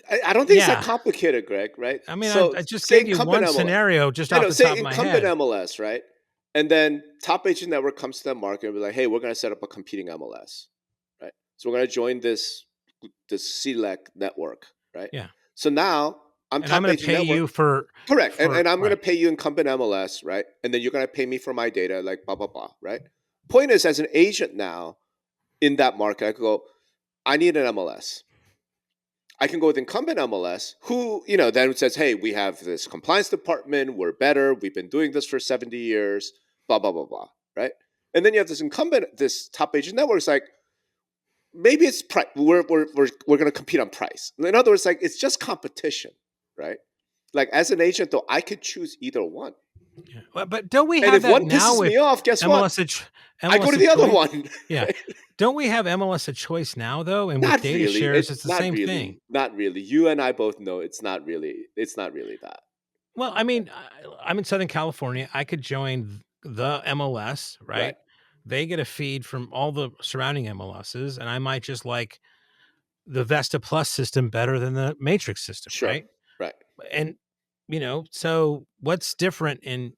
I don't think it's that complicated, Greg. Right? I mean, I just gave you one scenario just off the top of my head. Incumbent MLS, right? And then Top Agent Network comes to the market and be like, hey, we're going to set up a competing MLS, right? So we're going to join this CLEC network, right? Yeah. So now I'm going to pay you for correct, and I'm going to pay you incumbent MLS, right? And then you're going to pay me for my data, like blah blah blah, right? Point is, as an agent now in that market, I could go, I need an MLS. I can go with incumbent MLS, who then says, hey, we have this compliance department, we're better, we've been doing this for 70 years, blah blah blah blah, right? And then you have this incumbent, this Top Agent Network. It's like, maybe it's price. We're going to compete on price. In other words, like, it's just competition, right? Like, as an agent, though, I could choose either one. Yeah. Well, but don't we have and if that one now pisses with me off, guess MLS what? I go to the other one. Yeah. Don't we have MLS a choice now, though? And with data shares, it's the same thing. Not really. You and I both know it's not really that. Well, I mean, I'm in Southern California. I could join the MLS, right? They get a feed from all the surrounding MLSs, and I might just like the Vesta Plus system better than the Matrix system, right? Right. And, so what's different in,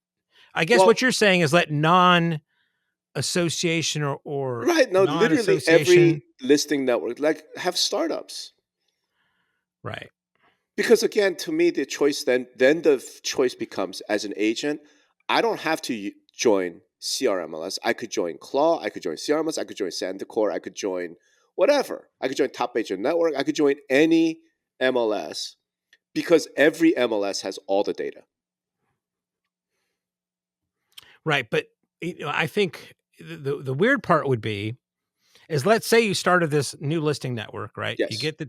I guess what you're saying is let non-association or right. No, literally every listing network, like, have startups. Right. Because again, to me, the choice then the choice becomes, as an agent, I don't have to join CRMLS. I could join Claw. I could join CRMLS. I could join Sandicor. I could join whatever. I could join Top Agent Network. I could join any MLS, because every MLS has all the data. Right. But I think the weird part would be, is, let's say you started this new listing network, right? Yes. You get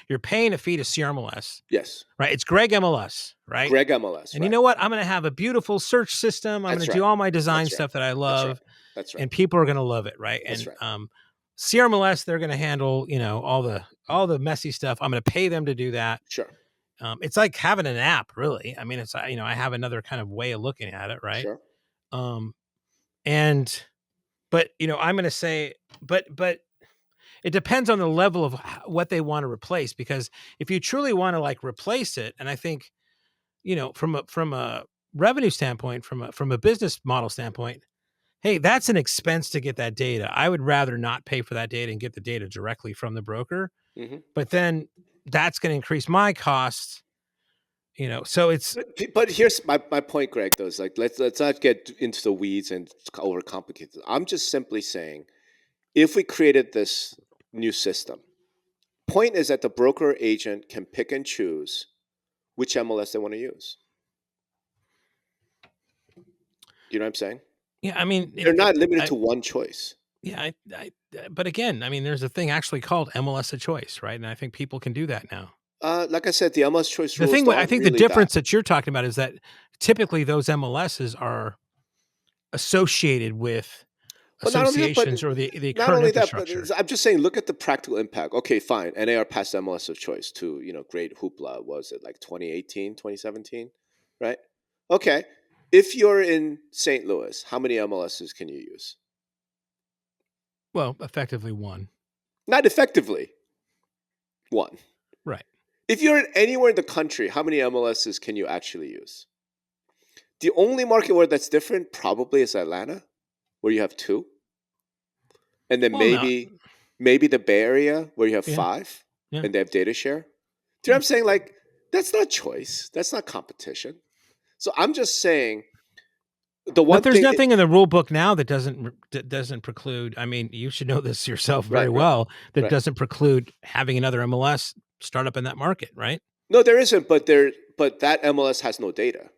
you're paying a fee to CRMLS. Yes. Right. It's Greg MLS, right? Greg MLS. And you know what? I'm going to have a beautiful search system. I'm going to do all my design stuff that I love. That's right. And people are going to love it, right? That's and CRMLS, they're going to handle, all the messy stuff. I'm going to pay them to do that. Sure. It's like having an app, really. I mean, it's, I have another kind of way of looking at it, right? Sure. But I'm going to say, but it depends on the level of what they want to replace, because if you truly want to like replace it, and I think, from a revenue standpoint, from a business model standpoint, hey, that's an expense to get that data. I would rather not pay for that data and get the data directly from the broker. Mm-hmm. But then that's going to increase my costs. So it's. But here's my point, Greg. Though, is like let's not get into the weeds and overcomplicate it. I'm just simply saying, if we created this new system, point is that the broker agent can pick and choose which MLS they want to use. You know what I'm saying? Yeah, I mean, they're not limited to one choice. Yeah, but again, I mean, there's a thing actually called MLS a choice, right? And I think people can do that now. Like I said, the MLS choice rules. The thing, I think really the difference that you're talking about is that typically those MLSs are associated with associations or the current infrastructure. But I'm just saying, look at the practical impact. Okay, fine. NAR passed MLS of choice to, great hoopla. Was it like 2018, 2017? Right? Okay. If you're in St. Louis, how many MLSs can you use? Well, effectively one. Not effectively. One. Right. If you're anywhere in the country, how many MLSs can you actually use? The only market where that's different probably is Atlanta, where you have two. And then maybe the Bay Area where you have five and they have data share. Do you know what I'm saying? Like, that's not choice. That's not competition. So I'm just saying but there's nothing in the rule book now that doesn't preclude. I mean, you should know this yourself very well. That doesn't preclude having another MLS start up in that market, right? No, there isn't. But that MLS has no data.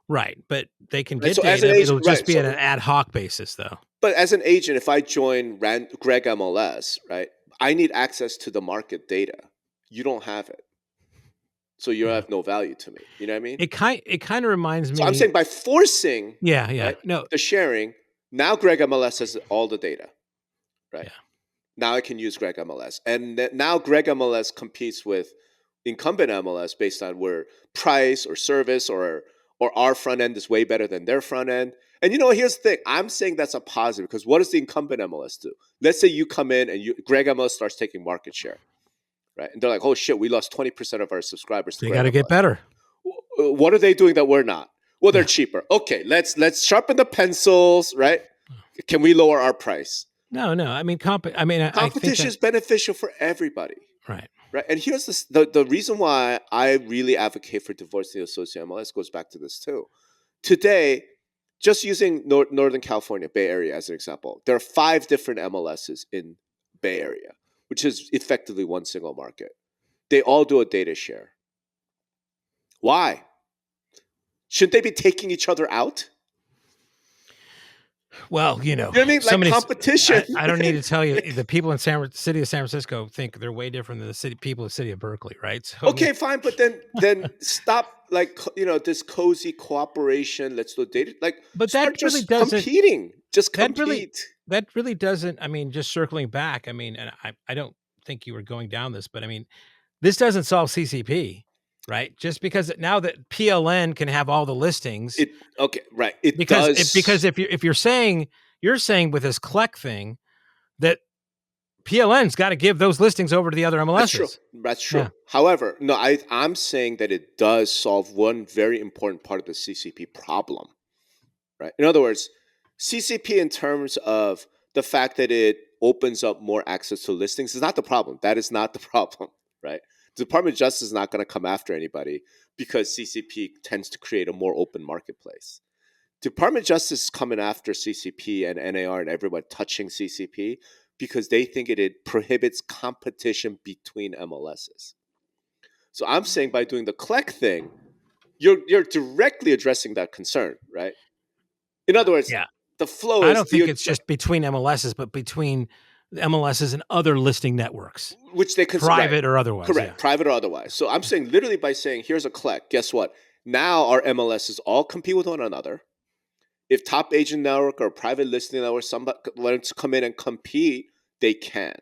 Right, but they can get data. It'll just be at an ad hoc basis, though. But as an agent, if I join Greg MLS, right, I need access to the market data. You don't have it. So you have no value to me. You know what I mean? It kind of reminds me. So I'm saying by forcing the sharing, now Greg MLS has all the data. Right. Yeah. Now I can use Greg MLS. And now Greg MLS competes with incumbent MLS based on where price or service or our front end is way better than their front end. And here's the thing. I'm saying that's a positive, because what does the incumbent MLS do? Let's say you come in and Greg MLS starts taking market share. Right. And they're like, oh, shit, we lost 20% of our subscribers. They got to get better. What are they doing that we're not? Well, they're cheaper. Okay, let's sharpen the pencils, right? Can we lower our price? No. I mean, competition is beneficial for everybody. Right. Right. And here's the reason why I really advocate for divorcing the associate MLS goes back to this too. Today, just using Northern California, Bay Area as an example, there are 5 different MLSs in Bay Area, which is effectively one single market. They all do a data share. Why? Shouldn't they be taking each other out? Well, you know what I mean? Like competition. I don't need to tell you, the people in city of San Francisco think they're way different than the people of the city of Berkeley, right? So, okay, fine, but then stop, this cozy cooperation. Let's do data. But that really doesn't competing. Just compete. That really doesn't. I mean, just circling back. I mean, and I don't think you were going down this, but I mean, this doesn't solve CCP. Right, just because now that PLN can have all the listings, because if you're saying with this CLEC thing that PLN's got to give those listings over to the other MLSs. That's true. Yeah. However, no, I'm saying that it does solve one very important part of the CCP problem. Right. In other words, CCP in terms of the fact that it opens up more access to listings is not the problem. That is not the problem. Right. The Department of Justice is not going to come after anybody because CCP tends to create a more open marketplace. Department of Justice is coming after CCP and NAR and everyone touching CCP because they think it prohibits competition between MLSs. So I'm saying by doing the CLEC thing, you're directly addressing that concern, right? In other words, the flow is... I don't think it's just between MLSs, but between MLSs and other listing networks, which they consider private or otherwise. Correct, Yeah. private or otherwise. So I'm saying literally by saying, here's a CLEC, guess what? Now our MLSs all compete with one another. If top agent network or private listing network somebody wants to come in and compete, they can.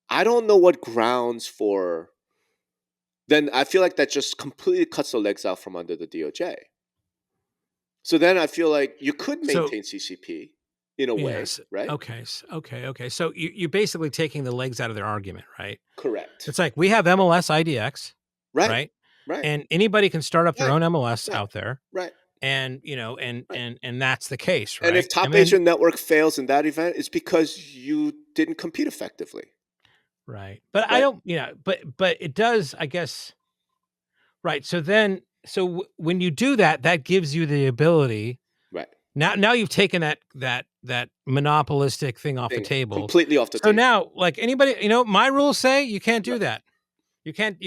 I don't know what grounds for. Then I feel like that just completely cuts the legs out from under the DOJ. So then I feel like you could maintain CCP in a way, right? Okay. So you're basically taking the legs out of their argument, right? Correct. It's like we have MLS IDX, right? And anybody can start up their own MLS Right. out there, right? And and that's the case, right? And if top agent network fails in that event, it's because you didn't compete effectively, right? But I don't, but it does, I guess, right? So then, when you do that, that gives you the ability, right? Now you've taken that monopolistic thing off the table, completely off the table. So now, like anybody, my rules say you can't do that. You can't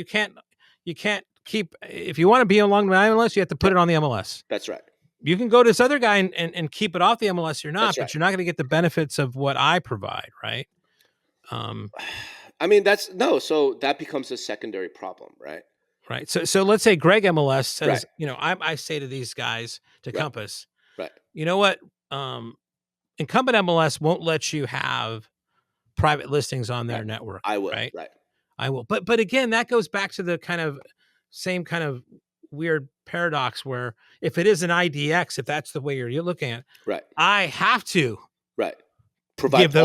keep, if you want to be along the MLS, you have to put it on the MLS. That's right. You can go to this other guy and keep it off the MLS or not, but you're not going to get the benefits of what I provide, right? I mean, so that becomes a secondary problem, right? Right. So let's say Greg MLS says, I say to these guys to Compass, right? You know what? Incumbent MLS won't let you have private listings on their network. I will, right? I will. But again, that goes back to the same kind of weird paradox where if it is an IDX, if that's the way you're looking at it, I have to provide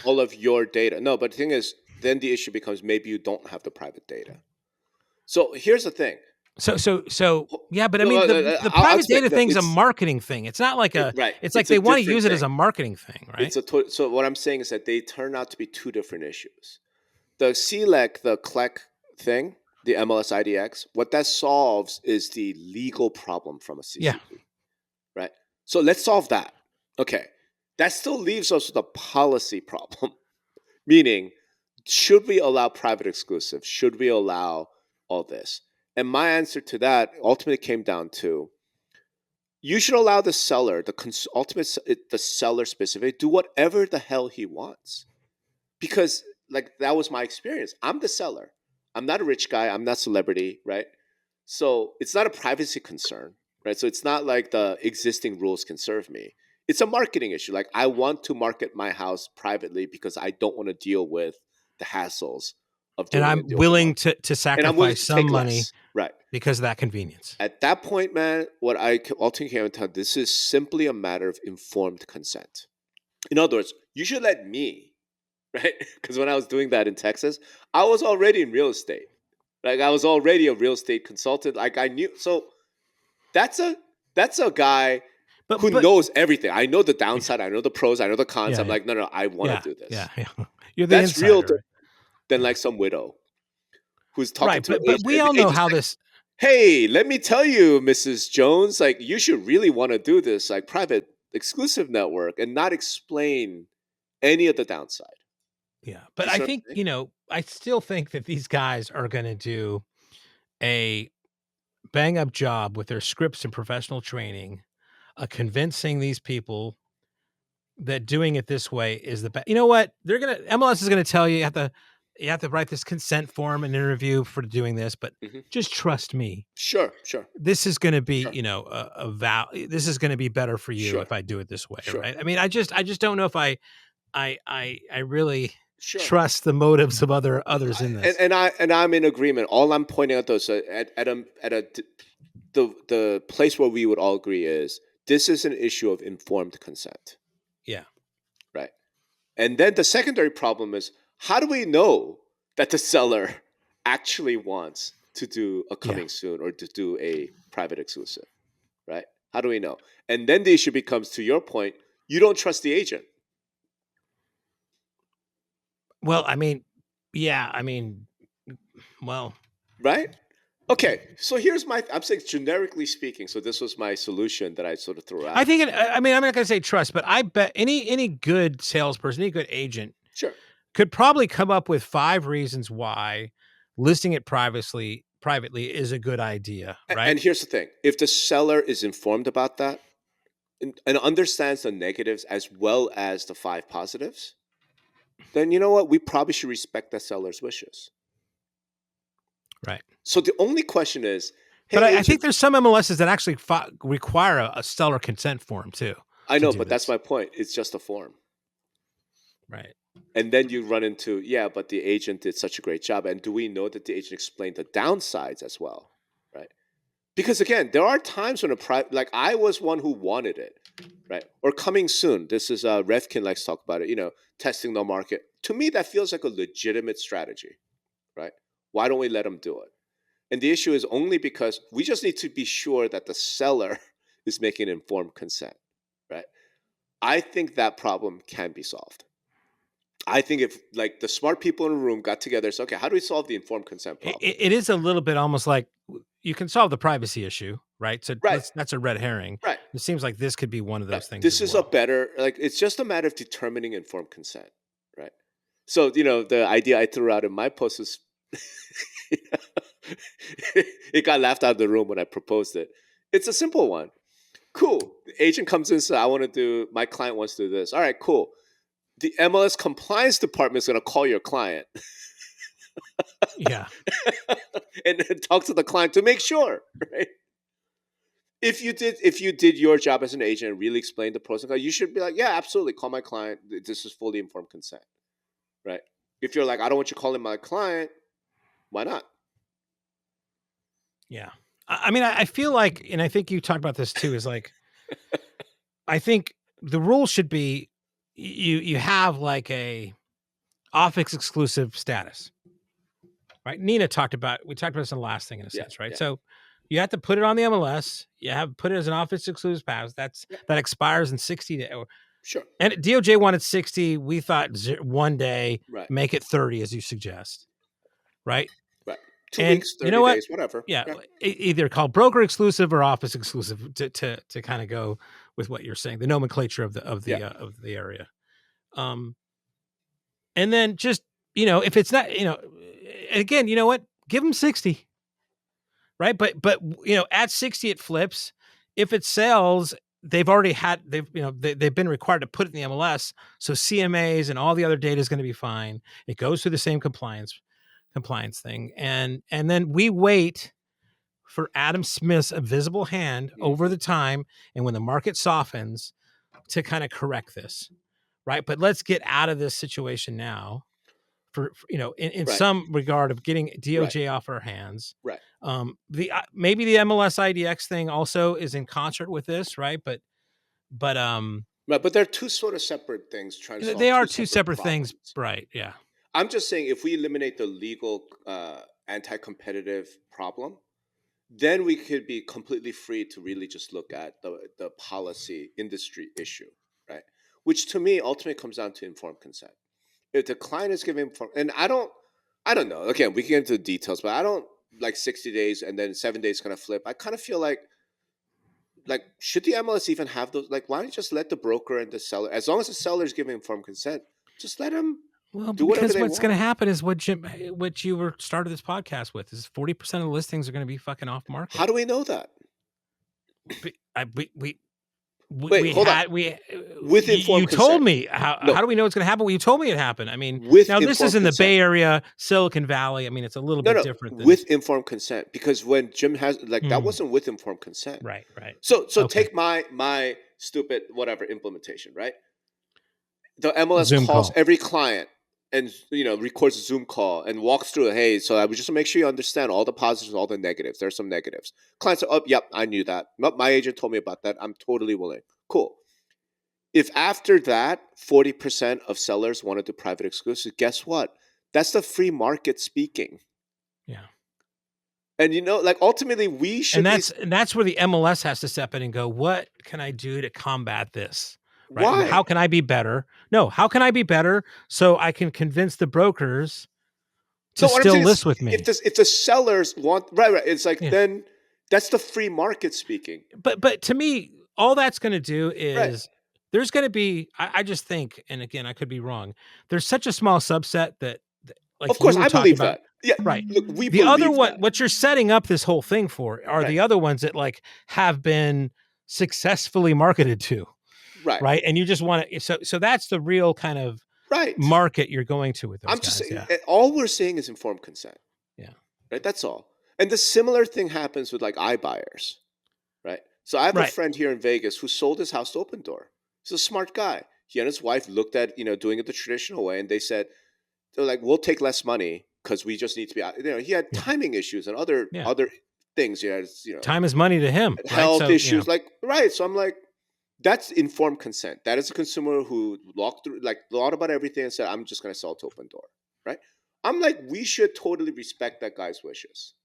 all of your data. No, but the thing is, then the issue becomes maybe you don't have the private data. So here's the thing. So yeah, but I mean the private data thing's a marketing thing. It's not like it's like they want to use it as a marketing thing, right? So what I'm saying is that they turn out to be two different issues. The CLEC, the CLEC thing, the MLS IDX, what that solves is the legal problem from a CCP, right? So let's solve that. Okay. That still leaves us with a policy problem, meaning should we allow private exclusive? Should we allow all this? And my answer to that ultimately came down to you should allow the seller, the seller specifically, do whatever the hell he wants. Because that was my experience. I'm the seller. I'm not a rich guy. I'm not celebrity, right? So it's not a privacy concern, right? So it's not like the existing rules can serve me. It's a marketing issue. Like I want to market my house privately because I don't want to deal with the hassles of doing it. And I'm willing to sacrifice some money, right? Because of that convenience. At that point, man, what I ultimately came to, this is simply a matter of informed consent. In other words, you should let me, right? Because when I was doing that in Texas, I was already in real estate. Like I was already a real estate consultant. Like I knew. So that's a guy who knows everything. I know the downside. I know the pros. I know the cons. I'm like, no, I want to do this. Yeah. You're the that's insider, real right? Than like some widow who's talking to. But we all know how this. Hey, let me tell you, Mrs. Jones. Like you should really want to do this, like private exclusive network, and not explain any of the downside. Yeah, but I think I still think that these guys are going to do a bang up job with their scripts and professional training, convincing these people that doing it this way is the best. You know what? MLS is going to tell you you have to write this consent form and interview for doing this, but just trust me. Sure. This is going to be, this is going to be better for you if I do it this way, right? I mean, I just don't know if I really trust the motives of others in this. And I'm in agreement. All I'm pointing out though, so the place where we would all agree is this is an issue of informed consent. Yeah. Right. And then the secondary problem is, how do we know that the seller actually wants to do a coming soon or to do a private exclusive, right? How do we know? And then the issue becomes, to your point, you don't trust the agent. Well, right? Okay, so here's I'm saying generically speaking, so this was my solution that I sort of threw out. I think I'm not going to say trust, but I bet any good salesperson, any good agent could probably come up with 5 reasons why listing it privately is a good idea, right? And here's the thing. If the seller is informed about that and understands the negatives as well as the 5 positives, then you know what? We probably should respect that seller's wishes. Right. So the only question is, hey, but I agent, think there's some MLSs that actually require a seller consent form too. I know, but that's my point. It's just a form. Right. And then you run into, but the agent did such a great job. And do we know that the agent explained the downsides as well? Right. Because again, there are times when like I was one who wanted it, right? Or coming soon. This is Revkin likes to talk about it, testing the market. To me, that feels like a legitimate strategy, right? Why don't we let them do it? And the issue is only because we just need to be sure that the seller is making informed consent, right? I think that problem can be solved. I think if like the smart people in the room got together and said, okay, how do we solve the informed consent problem? It is a little bit almost like you can solve the privacy issue, right? So that's a red herring. Right. It seems like this could be one of those things. This is a better, like, it's just a matter of determining informed consent, right? So, the idea I threw out in my post is, it got laughed out of the room when I proposed it. It's a simple one. Cool. The agent comes in and says, my client wants to do this. All right, cool. The MLS compliance department is going to call your client. Yeah. and talk to the client to make sure, right? If you did your job as an agent and really explained the pros and cons, you should be like, yeah, absolutely, call my client. This is fully informed consent, right? If you're like, I don't want you calling my client, why not? Yeah. I mean, I feel like, and I think you talked about this too, is like, I think the rule should be you have like a office exclusive status, right? We talked about this in the last thing in a sense, right? Yeah. So you have to put it on the MLS. You have put it as an office exclusive pass. That expires in 60 days. Sure. And DOJ wanted 60. We thought 1 day, right. Make it 30 as you suggest, right? Right. 2 weeks, 30 days, whatever. Yeah. Either called broker exclusive or office exclusive to kind of go with what you're saying, the nomenclature of the area. And then just, if it's not, again, you know what, give them 60, right? But at 60, it flips. If it sells, they've been required to put it in the MLS. So CMAs and all the other data is going to be fine. It goes through the same compliance thing. And then we wait for Adam Smith's invisible hand over the time. And when the market softens to kind of correct this, right? But let's get out of this situation now for in some regard of getting DOJ off our hands. Right. Maybe the MLS IDX thing also is in concert with this, right? But they're two sort of separate things. Trying to solve they are two separate things, right? Yeah. I'm just saying, if we eliminate the legal anti-competitive problem, then we could be completely free to really just look at the policy industry issue, right? Which to me ultimately comes down to informed consent. If the client is giving and I don't know. Again, we can get into the details, but I don't like 60 days and then 7 days kind of flip. I kind of feel like should the MLS even have those? Like, why don't you just let the broker and the seller, as long as the seller is giving informed consent, just let them. Well, because what's going to happen is what you were started this podcast with is 40% of the listings are going to be fucking off market. How do we know that? With informed consent. You told me how do we know it's going to happen? Well, you told me it happened. I mean, now this is in the Bay Area, Silicon Valley. I mean, it's a little bit different with informed consent, because when Jim has that wasn't with informed consent. Right. So take my stupid whatever implementation, right? The MLS Zoom calls call. Every client and records a Zoom call and walks through. Hey, so I would just make sure you understand all the positives, all the negatives. There's some negatives. Clients are, yep, I knew that. My agent told me about that. I'm totally willing. Cool. If after that 40% of sellers wanted to private exclusive, guess what? That's the free market speaking. Yeah. And ultimately we should. And that's where the MLS has to step in and go, what can I do to combat this? Right? Why? How can I be better? No, how can I be better so I can convince the brokers to still list with me? If the sellers want, right, it's like, then that's the free market speaking. But to me, all that's going to do is there's going to be, I just think, and again, I could be wrong, there's such a small subset that like, of course, I believe that. Yeah, right. Look, the other one, what you're setting up this whole thing for, are the other ones that have been successfully marketed to. Right. Right. And you just want to. So that's the real kind of market you're going to with those I'm guys. just saying, Yeah. all we're saying is informed consent. Yeah. Right. That's all. And the similar thing happens with like iBuyers. Right. So I have a friend here in Vegas who sold his house to Open Door. He's a smart guy. He and his wife looked at, doing it the traditional way, and they're like, we'll take less money because we just need to be out. He had timing issues and other things. Time is money to him. Health issues. So I'm like, that's informed consent. That is a consumer who thought about everything and said, I'm just going to sell to Open Door. Right. I'm like, we should totally respect that guy's wishes.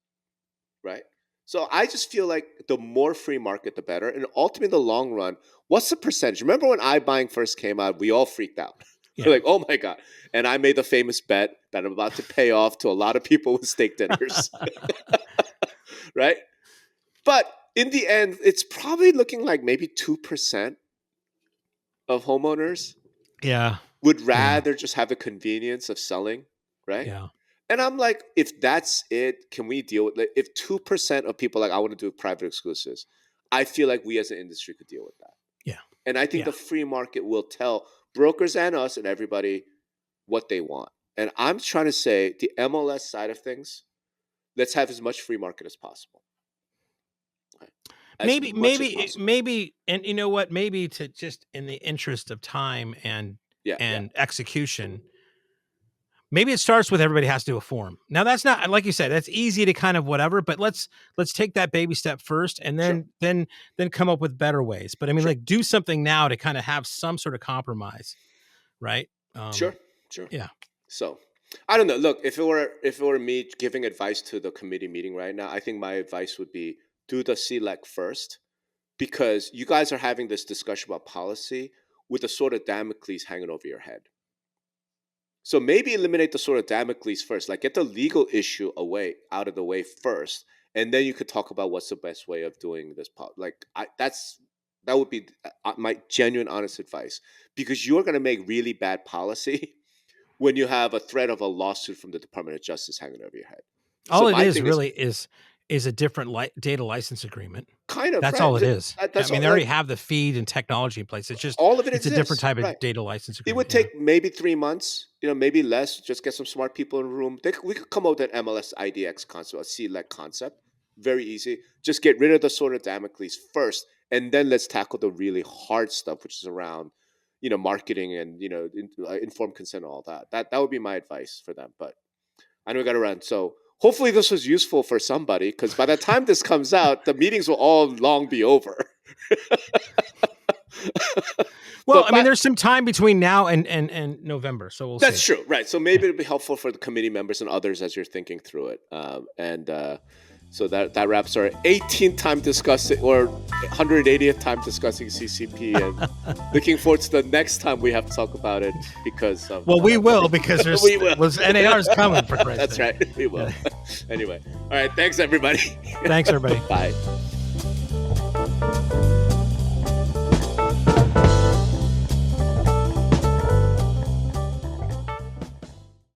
Right. So I just feel like the more free market, the better. And ultimately, in the long run, what's the percentage? Remember when iBuying first came out, we all freaked out. Yeah. We're like, oh my God. And I made the famous bet that I'm about to pay off to a lot of people with steak dinners. Right? But in the end, it's probably looking like maybe 2% of homeowners would rather just have the convenience of selling. Right? Yeah. And I'm like, if that's it, can we deal with it? If 2% of people I want to do private exclusives, I feel like we as an industry could deal with that. Yeah. And I think the free market will tell brokers and us and everybody what they want. And I'm trying to say the MLS side of things, let's have as much free market as possible. Maybe, and you know what? Maybe to just in the interest of time and execution. Maybe it starts with everybody has to do a form. Now that's not, like you said, that's easy to kind of whatever, but let's take that baby step first and then come up with better ways. But I mean, like do something now to kind of have some sort of compromise. Right. Sure. Yeah. So I don't know. Look, if it were me giving advice to the committee meeting right now, I think my advice would be do the CLEC first, because you guys are having this discussion about policy with a sword of Damocles hanging over your head. So maybe eliminate the sword of Damocles first, like get the legal issue out of the way first, and then you could talk about what's the best way of doing this. That would be my genuine, honest advice, because you're going to make really bad policy when you have a threat of a lawsuit from the Department of Justice hanging over your head. All it is really is a different data license agreement. Kind of. That's all it is. They already have the feed and technology in place. It's just all of it. It's a different type of data license agreement. It would take maybe 3 months, maybe less. Just get some smart people in the room. We could come up with an MLS IDX concept, a CLEC concept. Very easy. Just get rid of the sword of Damocles first, and then let's tackle the really hard stuff, which is around, marketing and informed consent and all that. That would be my advice for them. But I know we got to run, so. Hopefully this was useful for somebody, because by the time this comes out, the meetings will all long be over. Well, there's some time between now and November, so we'll see. That's true, right? So maybe it'll be helpful for the committee members and others as you're thinking through it. So that wraps our 18th time discussing, or 180th time discussing CCP, and looking forward to the next time we have to talk about it, because we will, because NAR's coming, for Christ's sake. That's right, we will. Anyway, all right, thanks everybody. Thanks everybody. Bye.